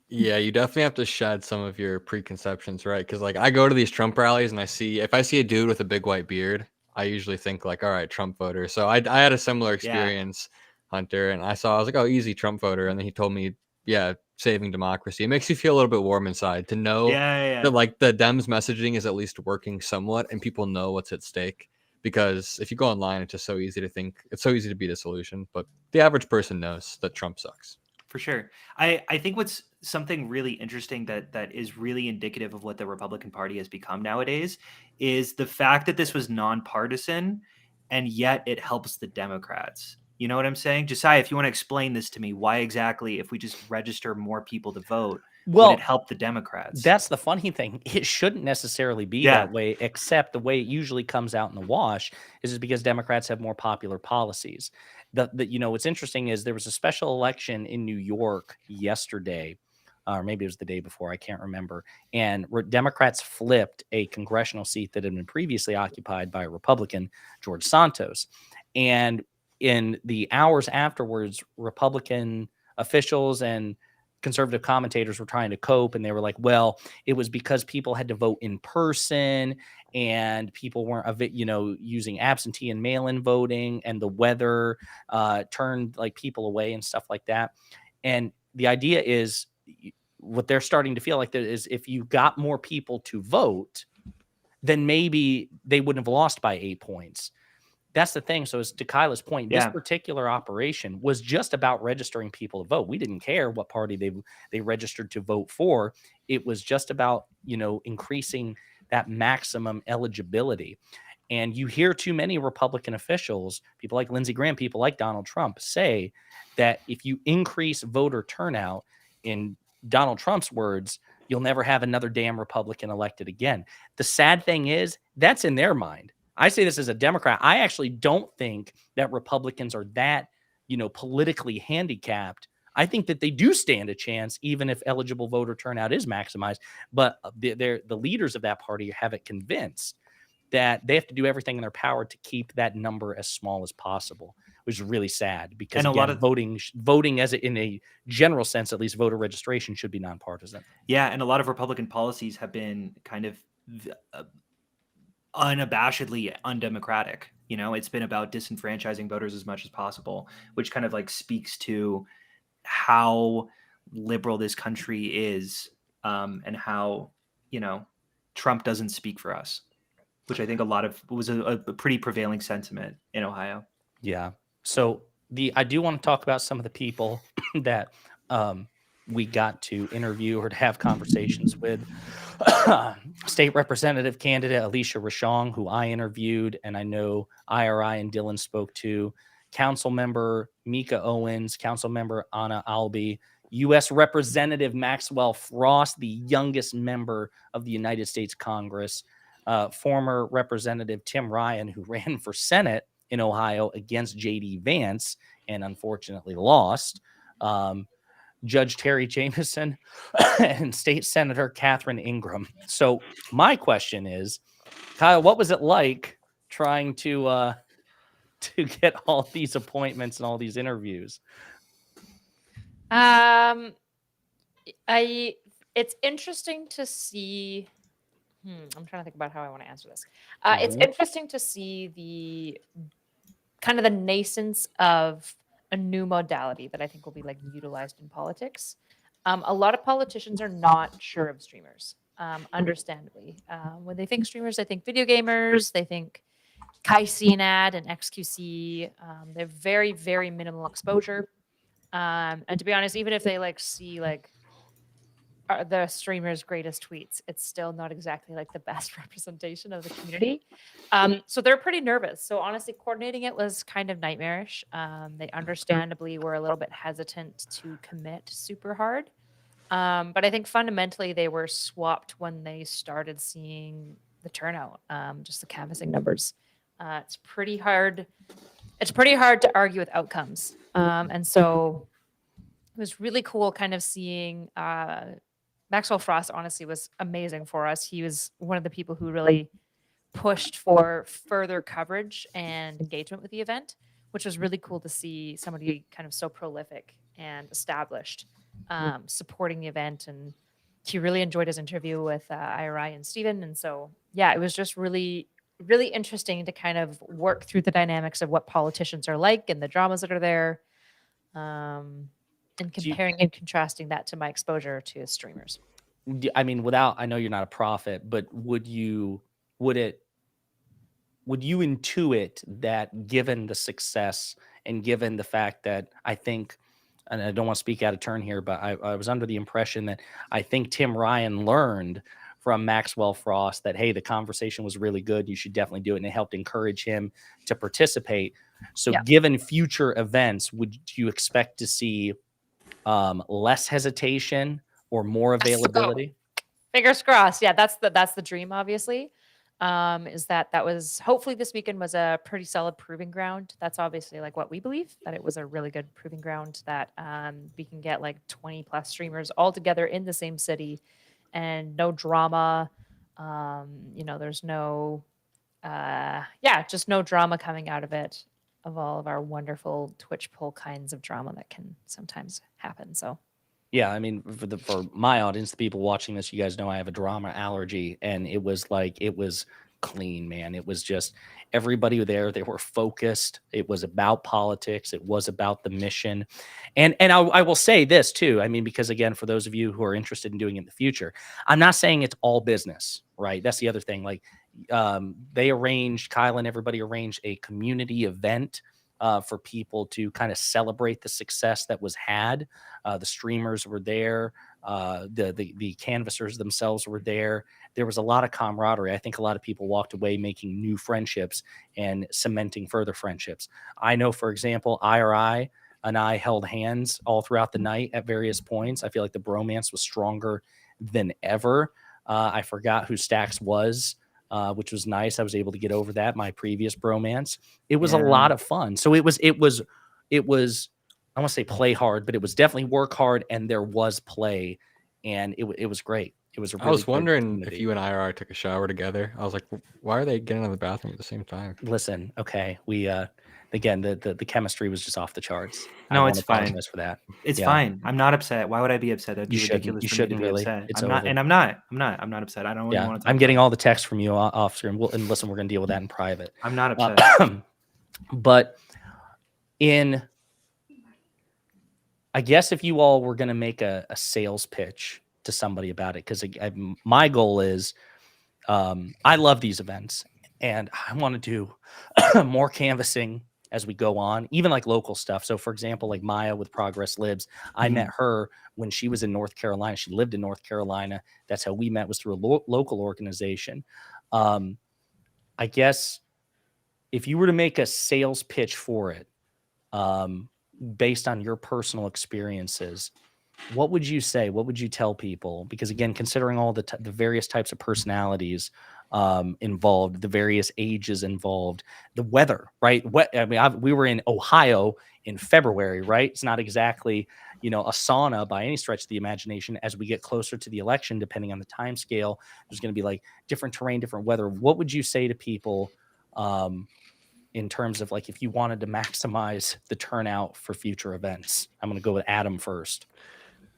Yeah, you definitely have to shed some of your preconceptions, right? Because like I go to these Trump rallies and if I see a dude with a big white beard, I usually think like, all right, Trump voter. So I had a similar experience, Hunter, and I was like, oh, easy Trump voter, and then he told me, yeah, saving democracy. It makes you feel a little bit warm inside to know Yeah. that like the Dems messaging is at least working somewhat, and people know what's at stake. Because if you go online, it's just so easy to think, it's so easy to be disillusioned, but the average person knows that Trump sucks. For sure. I think what's something really interesting that is really indicative of what the Republican Party has become nowadays is the fact that this was nonpartisan, and yet it helps the Democrats. You know what I'm saying? Josiah, if you want to explain this to me, why exactly, if we just register more people to vote, would it help the Democrats? That's the funny thing. It shouldn't necessarily be that way, except the way it usually comes out in the wash is because Democrats have more popular policies. What's interesting is there was a special election in New York yesterday, or maybe it was the day before, I can't remember. And Democrats flipped a congressional seat that had been previously occupied by a Republican, George Santos. And in the hours afterwards, Republican officials and conservative commentators were trying to cope, and they were like, well, it was because people had to vote in person and people weren't using absentee and mail-in voting, and the weather turned like people away and stuff like that. And the idea is what they're starting to feel like is if you got more people to vote, then maybe they wouldn't have lost by 8 points. That's the thing. So, as to Kyla's point, this particular operation was just about registering people to vote. We didn't care what party they registered to vote for. It was just about, increasing that maximum eligibility. And you hear too many Republican officials, people like Lindsey Graham, people like Donald Trump, say that if you increase voter turnout, in Donald Trump's words, you'll never have another damn Republican elected again. The sad thing is that's in their mind. I say this as a Democrat. I actually don't think that Republicans are that, politically handicapped. I think that they do stand a chance, even if eligible voter turnout is maximized. But the leaders of that party have it convinced that they have to do everything in their power to keep that number as small as possible, which is really sad because And a lot again, of voting in a general sense, at least voter registration should be nonpartisan. Yeah, and a lot of Republican policies have been kind of unabashedly undemocratic. It's been about disenfranchising voters as much as possible, which kind of like speaks to how liberal this country is, and how Trump doesn't speak for us, which I think was a pretty prevailing sentiment in Ohio. Yeah. So I do want to talk about some of the people that we got to interview or to have conversations with. State Representative candidate Alicia Rashong, who I interviewed, and I know IRI and Dylan spoke to. Council member Mika Owens, Council member Anna Albee, U.S. Representative Maxwell Frost, the youngest member of the United States Congress, former Representative Tim Ryan, who ran for Senate in Ohio against J.D. Vance and unfortunately lost. Judge Terry Jameson and State Senator Catherine Ingram. So my question is, Kyle, what was it like trying to get all these appointments and all these interviews? It's interesting to see. I'm trying to think about how I want to answer this. It's interesting to see the kind of the nascence of a new modality that I think will be like utilized in politics. A lot of politicians are not sure of streamers, understandably. When they think streamers, they think video gamers, they think CNAD and XQC. They're very, very minimal exposure. And to be honest, even if they like see like the streamer's greatest tweets, it's still not exactly like the best representation of the community. So they're pretty nervous. So honestly, coordinating it was kind of nightmarish. They understandably were a little bit hesitant to commit super hard. But I think fundamentally they were swapped when they started seeing the turnout, just the canvassing numbers. It's pretty hard. It's pretty hard to argue with outcomes. And so it was really cool kind of seeing Maxwell Frost honestly was amazing for us. He was one of the people who really pushed for further coverage and engagement with the event, which was really cool to see somebody kind of so prolific and established supporting the event. And he really enjoyed his interview with IRI and Steven. And so, yeah, it was just really, really interesting to kind of work through the dynamics of what politicians are like and the dramas that are there. And comparing and contrasting that to my exposure to streamers. I mean, I know you're not a prophet, but would you intuit that given the success and given the fact that I think, and I don't want to speak out of turn here, but I was under the impression that I think Tim Ryan learned from Maxwell Frost that, hey, the conversation was really good. You should definitely do it. And it helped encourage him to participate. So given future events, would you expect to see less hesitation or more availability? Fingers crossed. Yeah, that's the dream, obviously. Is that was hopefully this weekend was a pretty solid proving ground. That's obviously like what we believe, that it was a really good proving ground, that we can get like 20 plus streamers all together in the same city and no drama. There's no just no drama coming out of it, of all of our wonderful Twitch poll kinds of drama that can sometimes happen. So yeah, I mean, for my audience, the people watching this, you guys know I have a drama allergy, and it was clean, man. It was just everybody there. They were focused. It was about politics. It was about the mission. And I will say this too. I mean, because again, for those of you who are interested in doing it in the future, I'm not saying it's all business, right? That's the other thing. Like Kyle and everybody arranged a community event for people to kind of celebrate the success that was had. The streamers were there. The canvassers themselves were there. There was a lot of camaraderie. I think a lot of people walked away making new friendships and cementing further friendships. I know, for example, IRI and I held hands all throughout the night at various points. I feel like the bromance was stronger than ever. I forgot who Stax was. which was nice. I was able to get over that, my previous bromance. It was a Yeah. lot of fun. So it was I want to say play hard, but it was definitely work hard, and there was play, and it was great. It was a really I was great wondering if opportunity. you and IR took a shower together. I was like, why are they getting out of the bathroom at the same time? Listen, okay, we again the chemistry was just off the charts. I No, want it's to fine. apologize for that. It's Yeah. fine. I'm not upset. Why would I be upset? That'd be You shouldn't. ridiculous You for me to shouldn't be really. upset. It's I'm not, over. and I'm not. I'm not upset. I don't even Yeah, want to talk I'm getting about all the texts from you off screen. And listen, we're gonna deal with that in private. it. I'm not upset. But I guess if you all were going to make a sales pitch to somebody about it, because my goal is, I love these events, and I want to do more canvassing as we go on, even like local stuff. So, for example, like Maya with Progress Libs, I met her when she was in North Carolina. She lived in North Carolina. That's how we met, was through a local organization. I guess if you were to make a sales pitch for it, based on your personal experiences, what would you say? What would you tell people? Because again, considering all the various types of personalities involved, the various ages involved, the weather, right? I mean, we were in Ohio in February, right? It's not exactly, a sauna by any stretch of the imagination. As we get closer to the election, depending on the time scale, there's going to be like different terrain, different weather. What would you say to people? In terms of like, if you wanted to maximize the turnout for future events? I'm going to go with Adam first.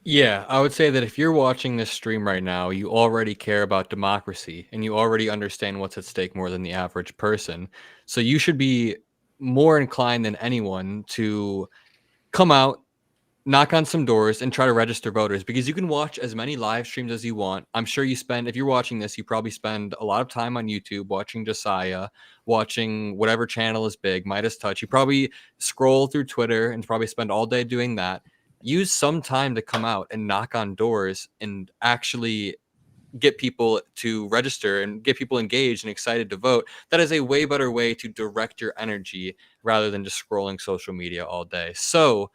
Yeah, I would say that if you're watching this stream right now, you already care about democracy and you already understand what's at stake more than the average person. So you should be more inclined than anyone to come out, knock on some doors, and try to register voters, because you can watch as many live streams as you want. I'm sure if you're watching this, you probably spend a lot of time on YouTube watching Josiah, watching whatever channel is big, Midas Touch. You probably scroll through Twitter and probably spend all day doing that. Use some time to come out and knock on doors and actually get people to register and get people engaged and excited to vote. That is a way better way to direct your energy rather than just scrolling social media all day. So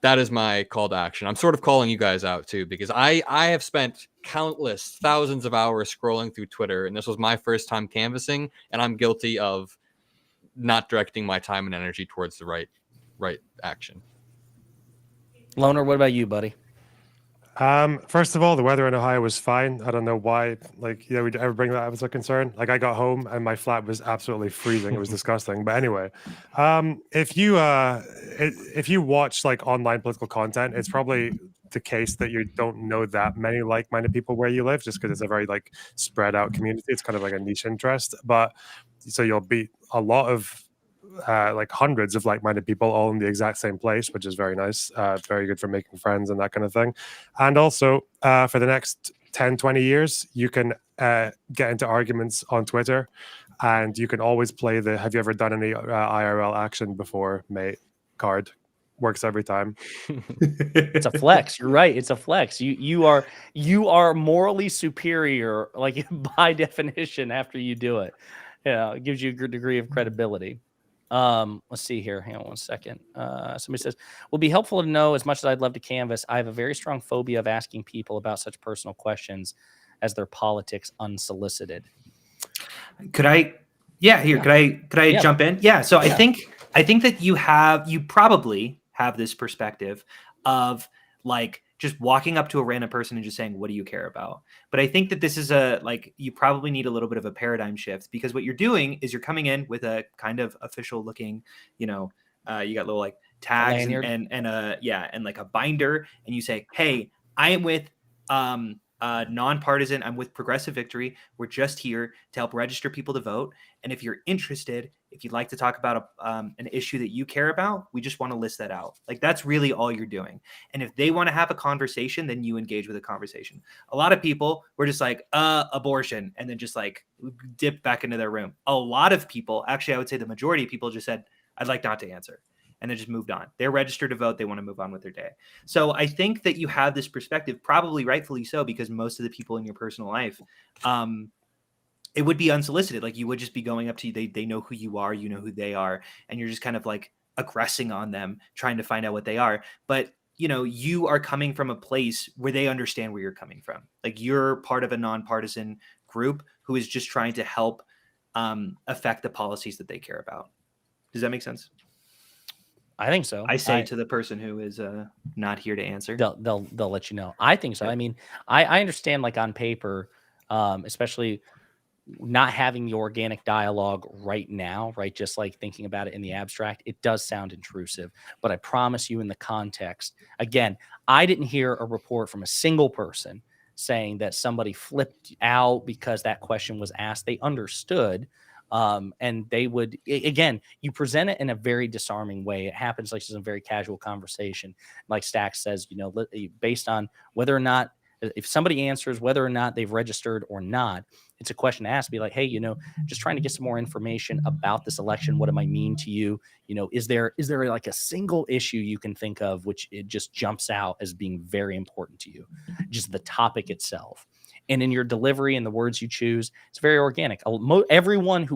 that is my call to action. I'm sort of calling you guys out too, because I have spent countless thousands of hours scrolling through Twitter, and this was my first time canvassing, and I'm guilty of not directing my time and energy towards the right action. Loner, what about you, buddy? First of all, the weather in Ohio was fine. I don't know why, we ever bring that up as a concern. Like, I got home and my flat was absolutely freezing. It was disgusting. But anyway, if you watch like online political content, it's probably the case that you don't know that many like-minded people where you live, just because it's a very like spread out community. It's kind of like a niche interest, but so you'll beat a lot of like hundreds of like-minded people all in the exact same place, which is very nice, very good for making friends and that kind of thing. And also for the next 10-20 years, you can get into arguments on Twitter, and you can always play the have you ever done any IRL action before, mate card. Works every time. It's a flex. You're right. It's a flex. You are morally superior, like by definition, after you do it. Yeah, it gives you a good degree of credibility. Let's see here. Hang on one second. Somebody says, will be helpful to know, as much as I'd love to canvass, I have a very strong phobia of asking people about such personal questions as their politics unsolicited. Could I? Yeah, here. Yeah. Could I Yeah. jump in? Yeah. So Yeah. I think that you probably have this perspective of like just walking up to a random person and just saying, what do you care about? But I think that this is you probably need a little bit of a paradigm shift, because what you're doing is you're coming in with a kind of official looking, you got little like tags and like a binder, and you say, hey, I am with nonpartisan. I'm with Progressive Victory. We're just here to help register people to vote. And if you're interested, if you'd like to talk about an issue that you care about, we just want to list that out. Like, that's really all you're doing. And if they want to have a conversation, then you engage with a conversation. A lot of people were just like, abortion, and then just like dip back into their room. A lot of people, actually, I would say the majority of people just said, I'd like not to answer. And then just moved on. They're registered to vote. They want to move on with their day. So I think that you have this perspective, probably rightfully so, because most of the people in your personal life, it would be unsolicited. Like, you would just be going up to you. They know who you are. You know who they are. And you're just kind of like aggressing on them, trying to find out what they are. But, you are coming from a place where they understand where you're coming from. Like, you're part of a nonpartisan group who is just trying to help affect the policies that they care about. Does that make sense? I think so. I say to the person who is not here to answer. They'll let you know. I think so. Yep. I mean, I understand, like, on paper, especially not having the organic dialogue right now, right? Just like thinking about it in the abstract, it does sound intrusive. But I promise you, in the context, again, I didn't hear a report from a single person saying that somebody flipped out because that question was asked. They understood. And they would, again, you present it in a very disarming way. It happens like it's a very casual conversation. Like Stax says, based on whether or not, if somebody answers whether or not they've registered or not, it's a question to ask. Be like, hey, just trying to get some more information about this election. What it might mean to you? Is there like a single issue you can think of which it just jumps out as being very important to you? Just the topic itself. And in your delivery and the words you choose, it's very organic. Everyone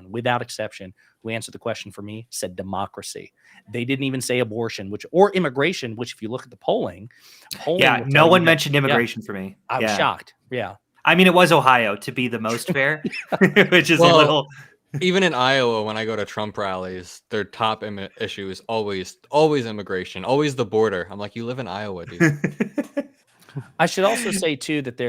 without exception who answered the question for me said democracy. They didn't even say abortion, or immigration, which if you look at the polling yeah, no one mentioned immigration for me. I was shocked. Yeah. I mean, it was Ohio, to be the most fair, which is a little. Even in Iowa, when I go to Trump rallies, their top issue is always immigration, always the border. I'm like, you live in Iowa, dude. I should also say too that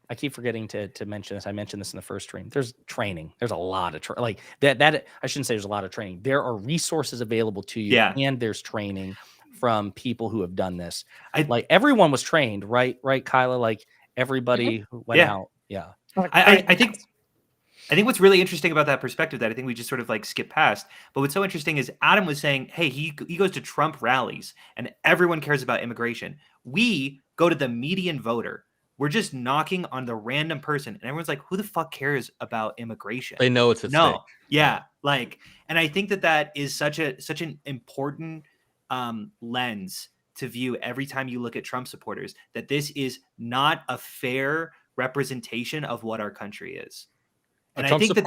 I keep forgetting to mention this. I mentioned this in the first stream. There's training. There's a lot of like that. I shouldn't say there's a lot of training. There are resources available to you, and there's training from people who have done this. Like everyone was trained, right, Kyla? Like everybody who went out. Yeah. I think what's really interesting about that perspective that I think we just sort of like skip past, but what's so interesting is Adam was saying, hey, he goes to Trump rallies and everyone cares about immigration. We go to the median voter. We're just knocking on the random person and everyone's like, who the fuck cares about immigration? They know it's at stake. Yeah. Like, and I think that is such an important lens to view every time you look at Trump supporters, that this is not a fair representation of what our country is. And I think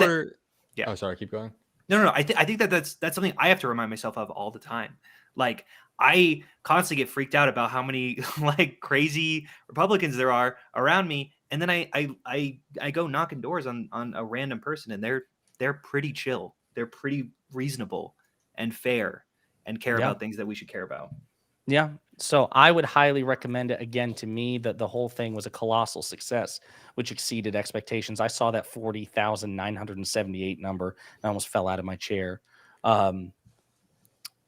Oh, sorry, keep going. No. I think that's something I have to remind myself of all the time. Like, I constantly get freaked out about how many like crazy Republicans there are around me, and then I go knocking doors on a random person, and they're pretty chill, they're pretty reasonable and fair, and care about things that we should care about. Yeah. So I would highly recommend it. Again, to me, that the whole thing was a colossal success, which exceeded expectations. I saw that 40,978 number. I almost fell out of my chair.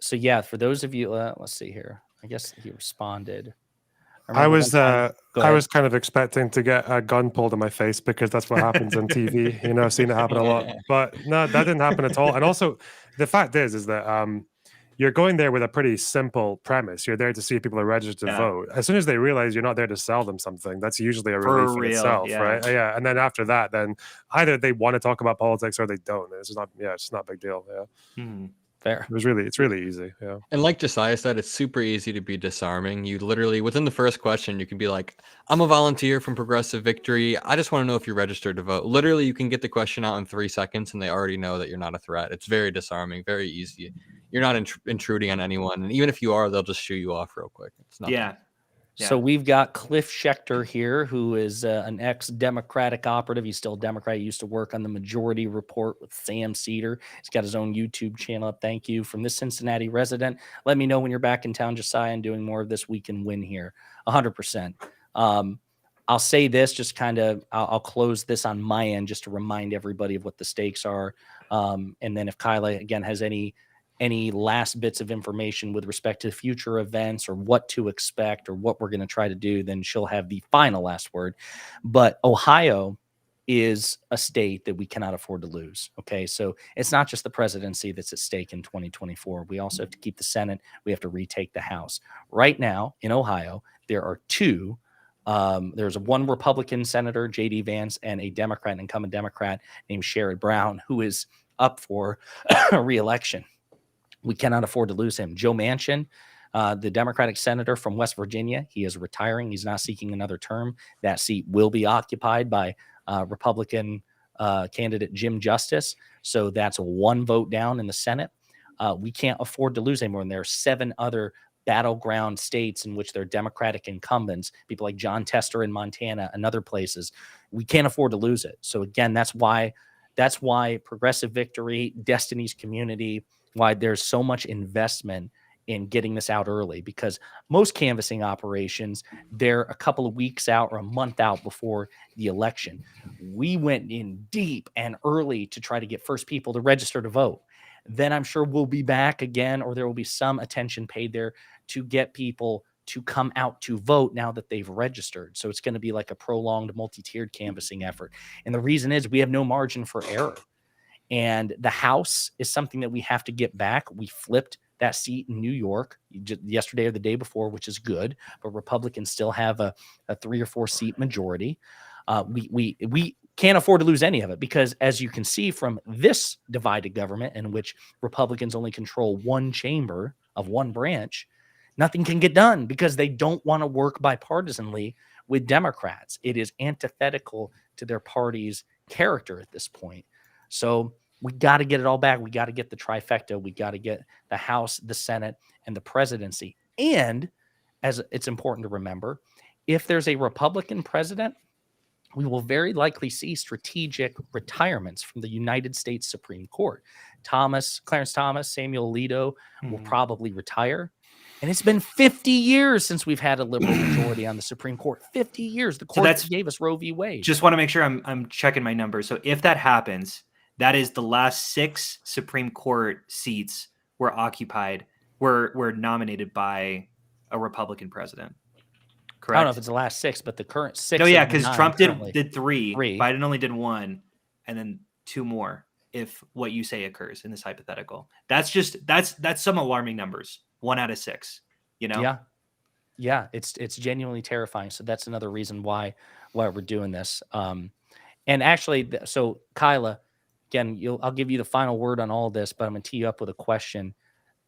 So yeah, for those of you, let's see here. I guess he responded. I was kind of expecting to get a gun pulled in my face because that's what happens on TV. I've seen it happen a lot, but no, that didn't happen at all. And also, the fact is that you're going there with a pretty simple premise. You're there to see if people are registered to vote. As soon as they realize you're not there to sell them something, that's usually a relief in itself, right? Yeah. And then after that, then either they want to talk about politics or they don't. It's just not. Yeah, it's just not a big deal. Yeah. Mm-hmm. Fair. It's really easy. Yeah. And like Josiah said, it's super easy to be disarming. You literally, within the first question, you can be like, I'm a volunteer from Progressive Victory. I just want to know if you're registered to vote. Literally, you can get the question out in 3 seconds and they already know that you're not a threat. It's very disarming, very easy. You're not intruding on anyone. And even if you are, they'll just shoo you off real quick. It's not. Yeah. So we've got Cliff Schechter here, who is an ex-Democratic operative. He's still a Democrat. He used to work on the Majority Report with Sam Cedar. He's got his own YouTube channel up. Thank you. From this Cincinnati resident, let me know when you're back in town, Josiah, and doing more of this. We can win here. 100%. I'll say this, just kind of, I'll close this on my end just to remind everybody of what the stakes are. And then if Kyla, again, has any last bits of information with respect to future events or what to expect or what we're going to try to do, then she'll have the final last word. But Ohio is a state that we cannot afford to lose. Okay. So it's not just the presidency that's at stake in 2024. We also have to keep the Senate. We have to retake the House. Right now in Ohio, there are two. There's one Republican senator, J.D. Vance, and a Democrat, an incumbent Democrat named Sherrod Brown, who is up for re-election. We cannot afford to lose him. Joe Manchin, the Democratic senator from West Virginia, he is retiring. He's not seeking another term. That seat will be occupied by Republican candidate Jim Justice. So that's one vote down in the Senate. We can't afford to lose anymore. And there are 7 other battleground states in which they're Democratic incumbents, people like John Tester in Montana and other places, we can't afford to lose it. So again, that's why Progressive Victory, Destiny's Community, why there's so much investment in getting this out early, because most canvassing operations, they're a couple of weeks out or a month out before the election. We went in deep and early to try to get first people to register to vote. Then I'm sure we'll be back again, or there will be some attention paid there to get people to come out to vote now that they've registered. So it's going to be like a prolonged multi-tiered canvassing effort. And the reason is we have no margin for error. And the House is something that we have to get back. We flipped that seat in New York yesterday or the day before, which is good, but Republicans still have a 3 or 4 seat majority. We can't afford to lose any of it, because as you can see from this divided government in which Republicans only control one chamber of one branch, nothing can get done because they don't want to work bipartisanly with Democrats. It is antithetical to their party's character at this point. So we got to get it all back. We got to get the trifecta. We got to get the House, the Senate, and the presidency. And as it's important to remember, if there's a Republican president, we will very likely see strategic retirements from the United States Supreme Court. Clarence Thomas, Samuel Alito will probably retire. And it's been 50 years since we've had a liberal majority on the Supreme Court. 50 years. The court gave us Roe v. Wade. Just want to make sure I'm checking my numbers. So if that happens, that is the last 6 Supreme Court seats were nominated by a Republican president. Correct? I don't know if it's the last 6, but the current 6. No, yeah, because Trump did 3. 3. Biden only did 1, and then 2 more if what you say occurs in this hypothetical. That's some alarming numbers. 1 out of 6. You know? Yeah, it's genuinely terrifying. So that's another reason why we're doing this. And actually, so Kyla, again, I'll give you the final word on all this, but I'm going to tee you up with a question.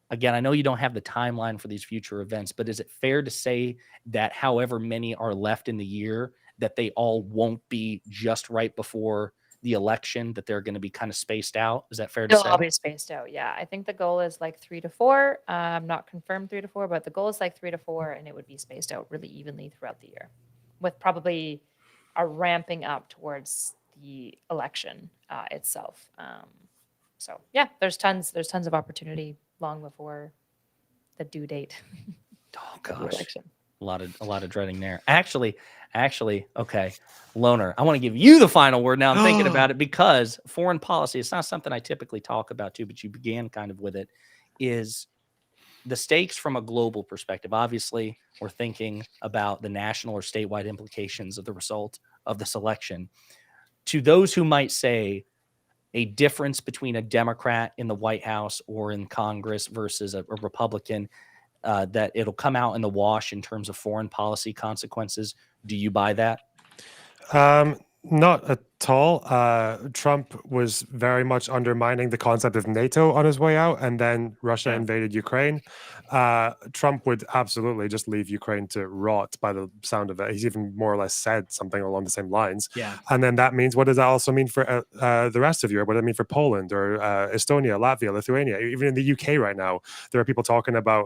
Again, I know you don't have the timeline for these future events, but is it fair to say that however many are left in the year, that they all won't be just right before the election, that they're going to be kind of spaced out? Is that fair to They'll say? all be spaced out. Yeah. I think the goal is like 3 to 4. Not confirmed 3 to 4, but the goal is like 3 to 4, and it would be spaced out really evenly throughout the year, with probably a ramping up towards the election itself. So yeah, there's tons of opportunity long before the due date. Oh of the gosh, election. a lot of dreading there. Actually, okay, Loner, I want to give you the final word now. I'm thinking about it, because foreign policy, it's not something I typically talk about too, but you began kind of with it, is the stakes from a global perspective. Obviously, we're thinking about the national or statewide implications of the result of this election. To those who might say a difference between a Democrat in the White House or in Congress versus a Republican, that it'll come out in the wash in terms of foreign policy consequences. Do you buy that? Not at all. Trump was very much undermining the concept of NATO on his way out, and then Russia invaded Ukraine. Trump would absolutely just leave Ukraine to rot by the sound of it. He's even more or less said something along the same lines. Yeah. And then that means, what does that also mean for the rest of Europe? What does it mean for Poland or Estonia, Latvia, Lithuania? Even in the UK right now, there are people talking about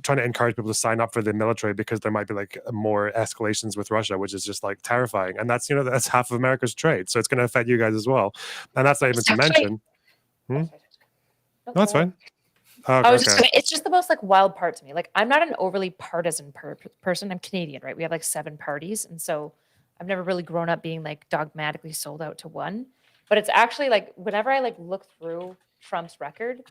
trying to encourage people to sign up for the military because there might be like more escalations with Russia, which is just like terrifying. And that's half of America's trade. So it's going to affect you guys as well. And that's not even to mention. No, that's fine. I was just gonna, it's just the most like wild part to me. Like, I'm not an overly partisan person. I'm Canadian, right? We have like 7 parties. And so I've never really grown up being like dogmatically sold out to one. But it's actually like, whenever I like look through Trump's record,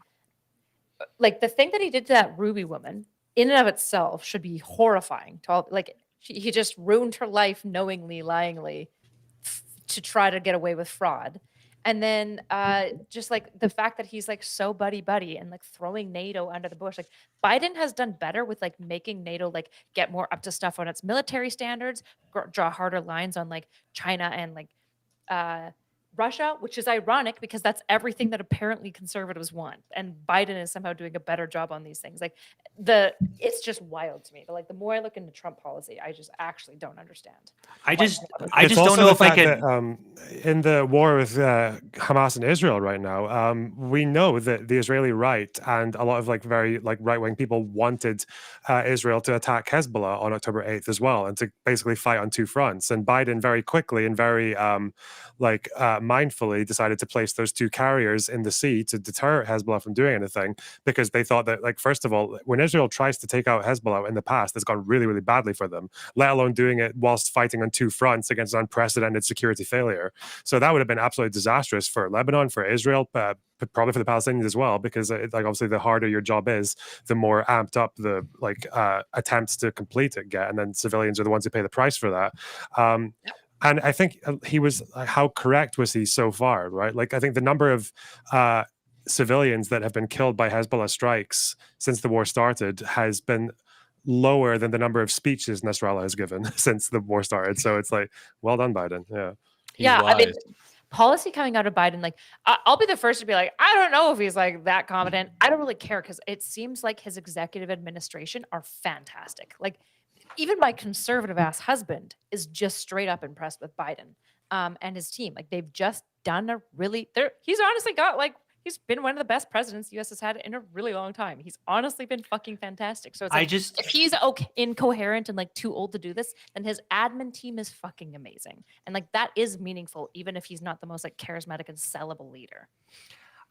like the thing that he did to that Ruby woman in and of itself should be horrifying to all. Like, he just ruined her life knowingly, lyingly, to try to get away with fraud. And then just like the fact that he's like so buddy and like throwing NATO under the bush. Like, Biden has done better with like making NATO like get more up to stuff on its military standards, draw harder lines on like China and like Russia, which is ironic because that's everything that apparently conservatives want, and Biden is somehow doing a better job on these things. Like it's just wild to me. But like the more I look into Trump policy, I just actually don't understand. I why just anyone would I It's just don't also know the if I fact could. that in the war with Hamas and Israel right now, we know that the Israeli right and a lot of like very like right wing people wanted Israel to attack Hezbollah on October 8th as well, and to basically fight on two fronts. And Biden very quickly and very mindfully decided to place those two carriers in the sea to deter Hezbollah from doing anything, because they thought that, like, first of all, when Israel tries to take out Hezbollah in the past, it's gone really, really badly for them, let alone doing it whilst fighting on two fronts against an unprecedented security failure. So that would have been absolutely disastrous for Lebanon, for Israel, but probably for the Palestinians as well, because like obviously the harder your job is, the more amped up the attempts to complete it get, and then civilians are the ones who pay the price for that. And I think he was, how correct was he so far, right? Like, I think the number of civilians that have been killed by Hezbollah strikes since the war started has been lower than the number of speeches Nasrallah has given since the war started. So it's like, well done, Biden. Yeah. He's Yeah, I mean, wise. policy coming out of Biden, like I'll be the first to be like, I don't know if he's like that competent. I don't really care because it seems like his executive administration are fantastic. Like even my conservative ass husband is just straight up impressed with Biden and his team. Like they've just done a really he's honestly got like he's been one of the best presidents the US has had in a really long time. He's honestly been fucking fantastic. So it's like if he's incoherent and like too old to do this, then his admin team is fucking amazing. And like that is meaningful, even if he's not the most like charismatic and sellable leader.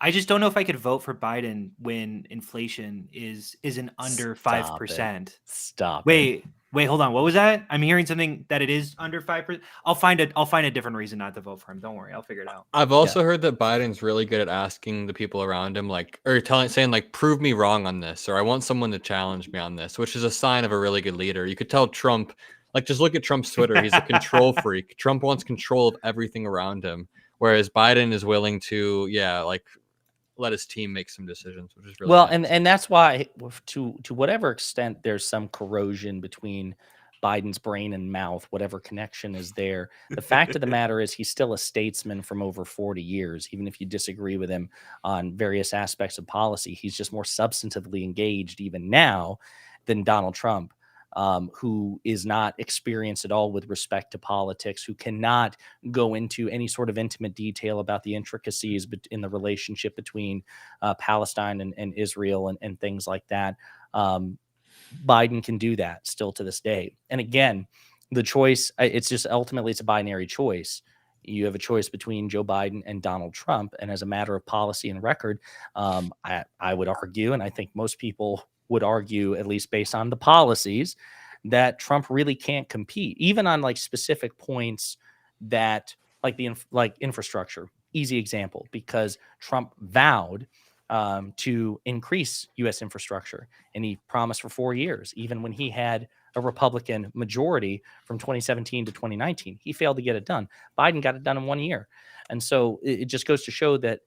I just don't know if I could vote for Biden when inflation is an under 5%. Stop. Wait, hold on. What was that? I'm hearing something that it is under 5%. I'll find a different reason not to vote for him. Don't worry, I'll figure it out. I've also heard that Biden's really good at asking the people around him, like, or saying like, prove me wrong on this, or I want someone to challenge me on this, which is a sign of a really good leader. You could tell Trump, like, just look at Trump's Twitter. He's a control freak. Trump wants control of everything around him, whereas Biden is willing to, let his team make some decisions, which is really Well, nice. and that's why to whatever extent there's some corrosion between Biden's brain and mouth, whatever connection is there. The fact of the matter is he's still a statesman from over 40 years, even if you disagree with him on various aspects of policy. He's just more substantively engaged even now than Donald Trump, who is not experienced at all with respect to politics, who cannot go into any sort of intimate detail about the intricacies in the relationship between Palestine and Israel and things like that. Biden can do that still to this day. And again, the choice, it's just ultimately it's a binary choice. You have a choice between Joe Biden and Donald Trump. And as a matter of policy and record, I would argue, and I think most people would argue, at least based on the policies, that Trump really can't compete, even on like specific points that like like infrastructure. Easy example, because Trump vowed to increase U.S. infrastructure, and he promised for 4 years, even when he had a Republican majority from 2017 to 2019. He failed to get it done. Biden got it done in 1 year. And so it just goes to show that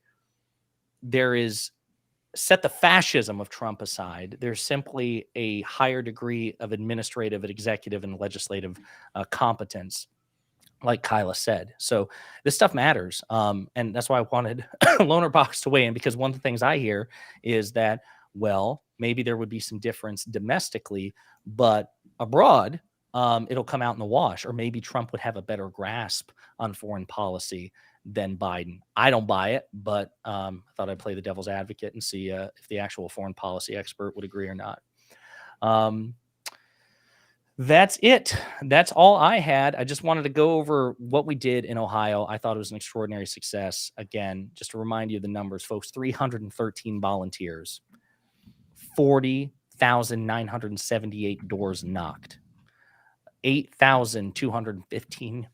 there is, set the fascism of Trump aside, there's simply a higher degree of administrative and executive and legislative competence, like Kyla said. So this stuff matters. And that's why I wanted Loner Box to weigh in, because one of the things I hear is that, well, maybe there would be some difference domestically, but abroad, it'll come out in the wash, or maybe Trump would have a better grasp on foreign policy than Biden. I don't buy it, but I thought I'd play the devil's advocate and see if the actual foreign policy expert would agree or not. That's it. That's all I had. I just wanted to go over what we did in Ohio. I thought it was an extraordinary success. Again, just to remind you of the numbers, folks, 313 volunteers, 40,978 doors knocked, 8,215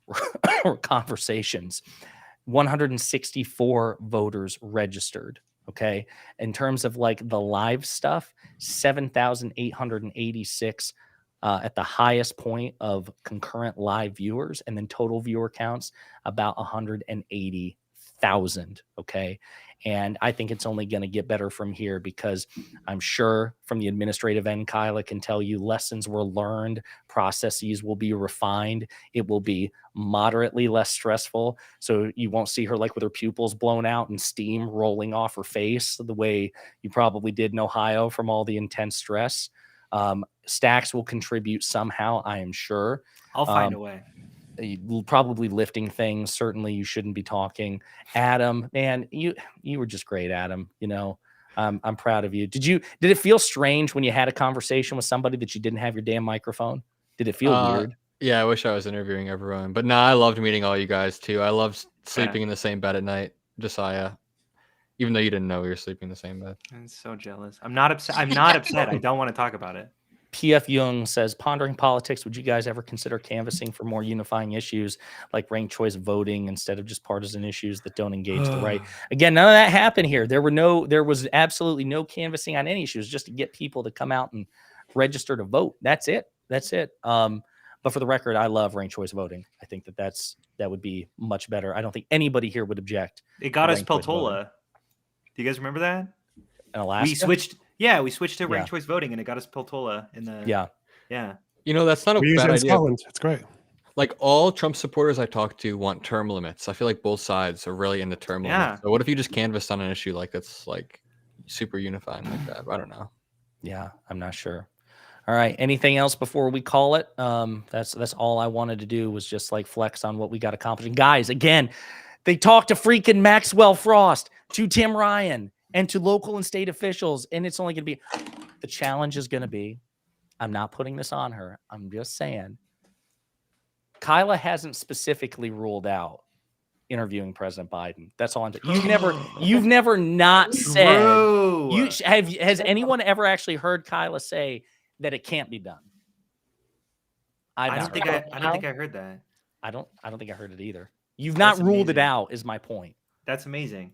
conversations, 164 voters registered. Okay. In terms of like the live stuff, 7,886 at the highest point of concurrent live viewers, and then total viewer counts about 180,000. 1,000. Okay. And I think it's only going to get better from here because I'm sure from the administrative end, Kyla can tell you lessons were learned, processes will be refined. It will be moderately less stressful. So you won't see her like with her pupils blown out and steam rolling off her face the way you probably did in Ohio from all the intense stress. Stacks will contribute somehow, I am sure. I'll find a way. Probably lifting things. Certainly you shouldn't be talking. Adam, man, you were just great, Adam. You know, I'm proud of you. Did it feel strange when you had a conversation with somebody that you didn't have your damn microphone? Did it feel weird? Yeah, I wish I was interviewing everyone. But nah, I loved meeting all you guys too. I loved sleeping in the same bed at night, Josiah. Even though you didn't know we were sleeping in the same bed. I'm so jealous. I'm not upset. I'm not upset. I don't want to talk about it. PF Young says, pondering politics, would you guys ever consider canvassing for more unifying issues like ranked choice voting instead of just partisan issues that don't engage the right? Again, none of that happened here. There was absolutely no canvassing on any issues, just to get people to come out and register to vote. That's it. But for the record, I love ranked choice voting. I think that would be much better. I don't think anybody here would object. It got to us ranked choice voting. Peltola. Do you guys remember that? In Alaska? We switched to ranked choice voting, and it got us Peltola in the. Yeah. You know, that's not a We use it bad in idea. Scotland. It's great. Like all Trump supporters I talk to want term limits. I feel like both sides are really into term limits. So what if you just canvassed on an issue like that's like super unifying like that? I don't know. Yeah, I'm not sure. All right. Anything else before we call it? That's all I wanted to do was just like flex on what we got accomplished. And guys, again, they talked to freaking Maxwell Frost, to Tim Ryan, and to local and state officials. And it's only going to be, the challenge is going to be, I'm not putting this on her. I'm just saying, Kyla hasn't specifically ruled out interviewing President Biden. That's all I'm saying. You've never not said, has anyone ever actually heard Kyla say that it can't be done? I don't think I heard that. I don't think I heard it either. You've not ruled it out, is my point. That's amazing.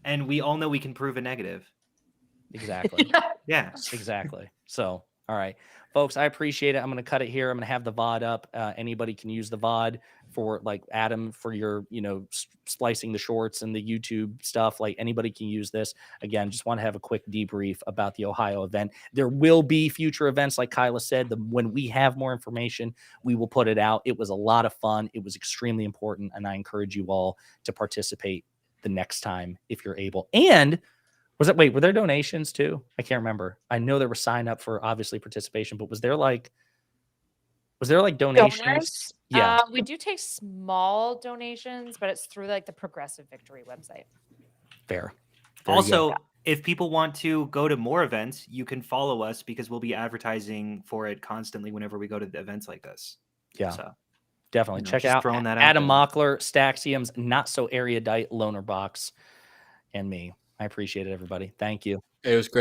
And we all know we can prove a negative. Exactly. Yeah. Exactly. So, all right, folks, I appreciate it. I'm going to cut it here. I'm going to have the VOD up. Anybody can use the VOD for like Adam for your, splicing the shorts and the YouTube stuff. Like anybody can use this. Again, just want to have a quick debrief about the Ohio event. There will be future events. Like Kyla said, when we have more information, we will put it out. It was a lot of fun. It was extremely important. And I encourage you all to participate the next time if you're able. And were there donations too? I can't remember. I know there was sign up for obviously participation, but was there like donations? Donors? Yeah. We do take small donations, but it's through like the Progressive Victory website. Fair. Very Also, good. if people want to go to more events, you can follow us because we'll be advertising for it constantly whenever we go to the events like this. Yeah. So definitely check just out throwing that out Adam there. Mockler, Staxium's Not So Erudite Loner Box, and me. I appreciate it, everybody. Thank you. It was great.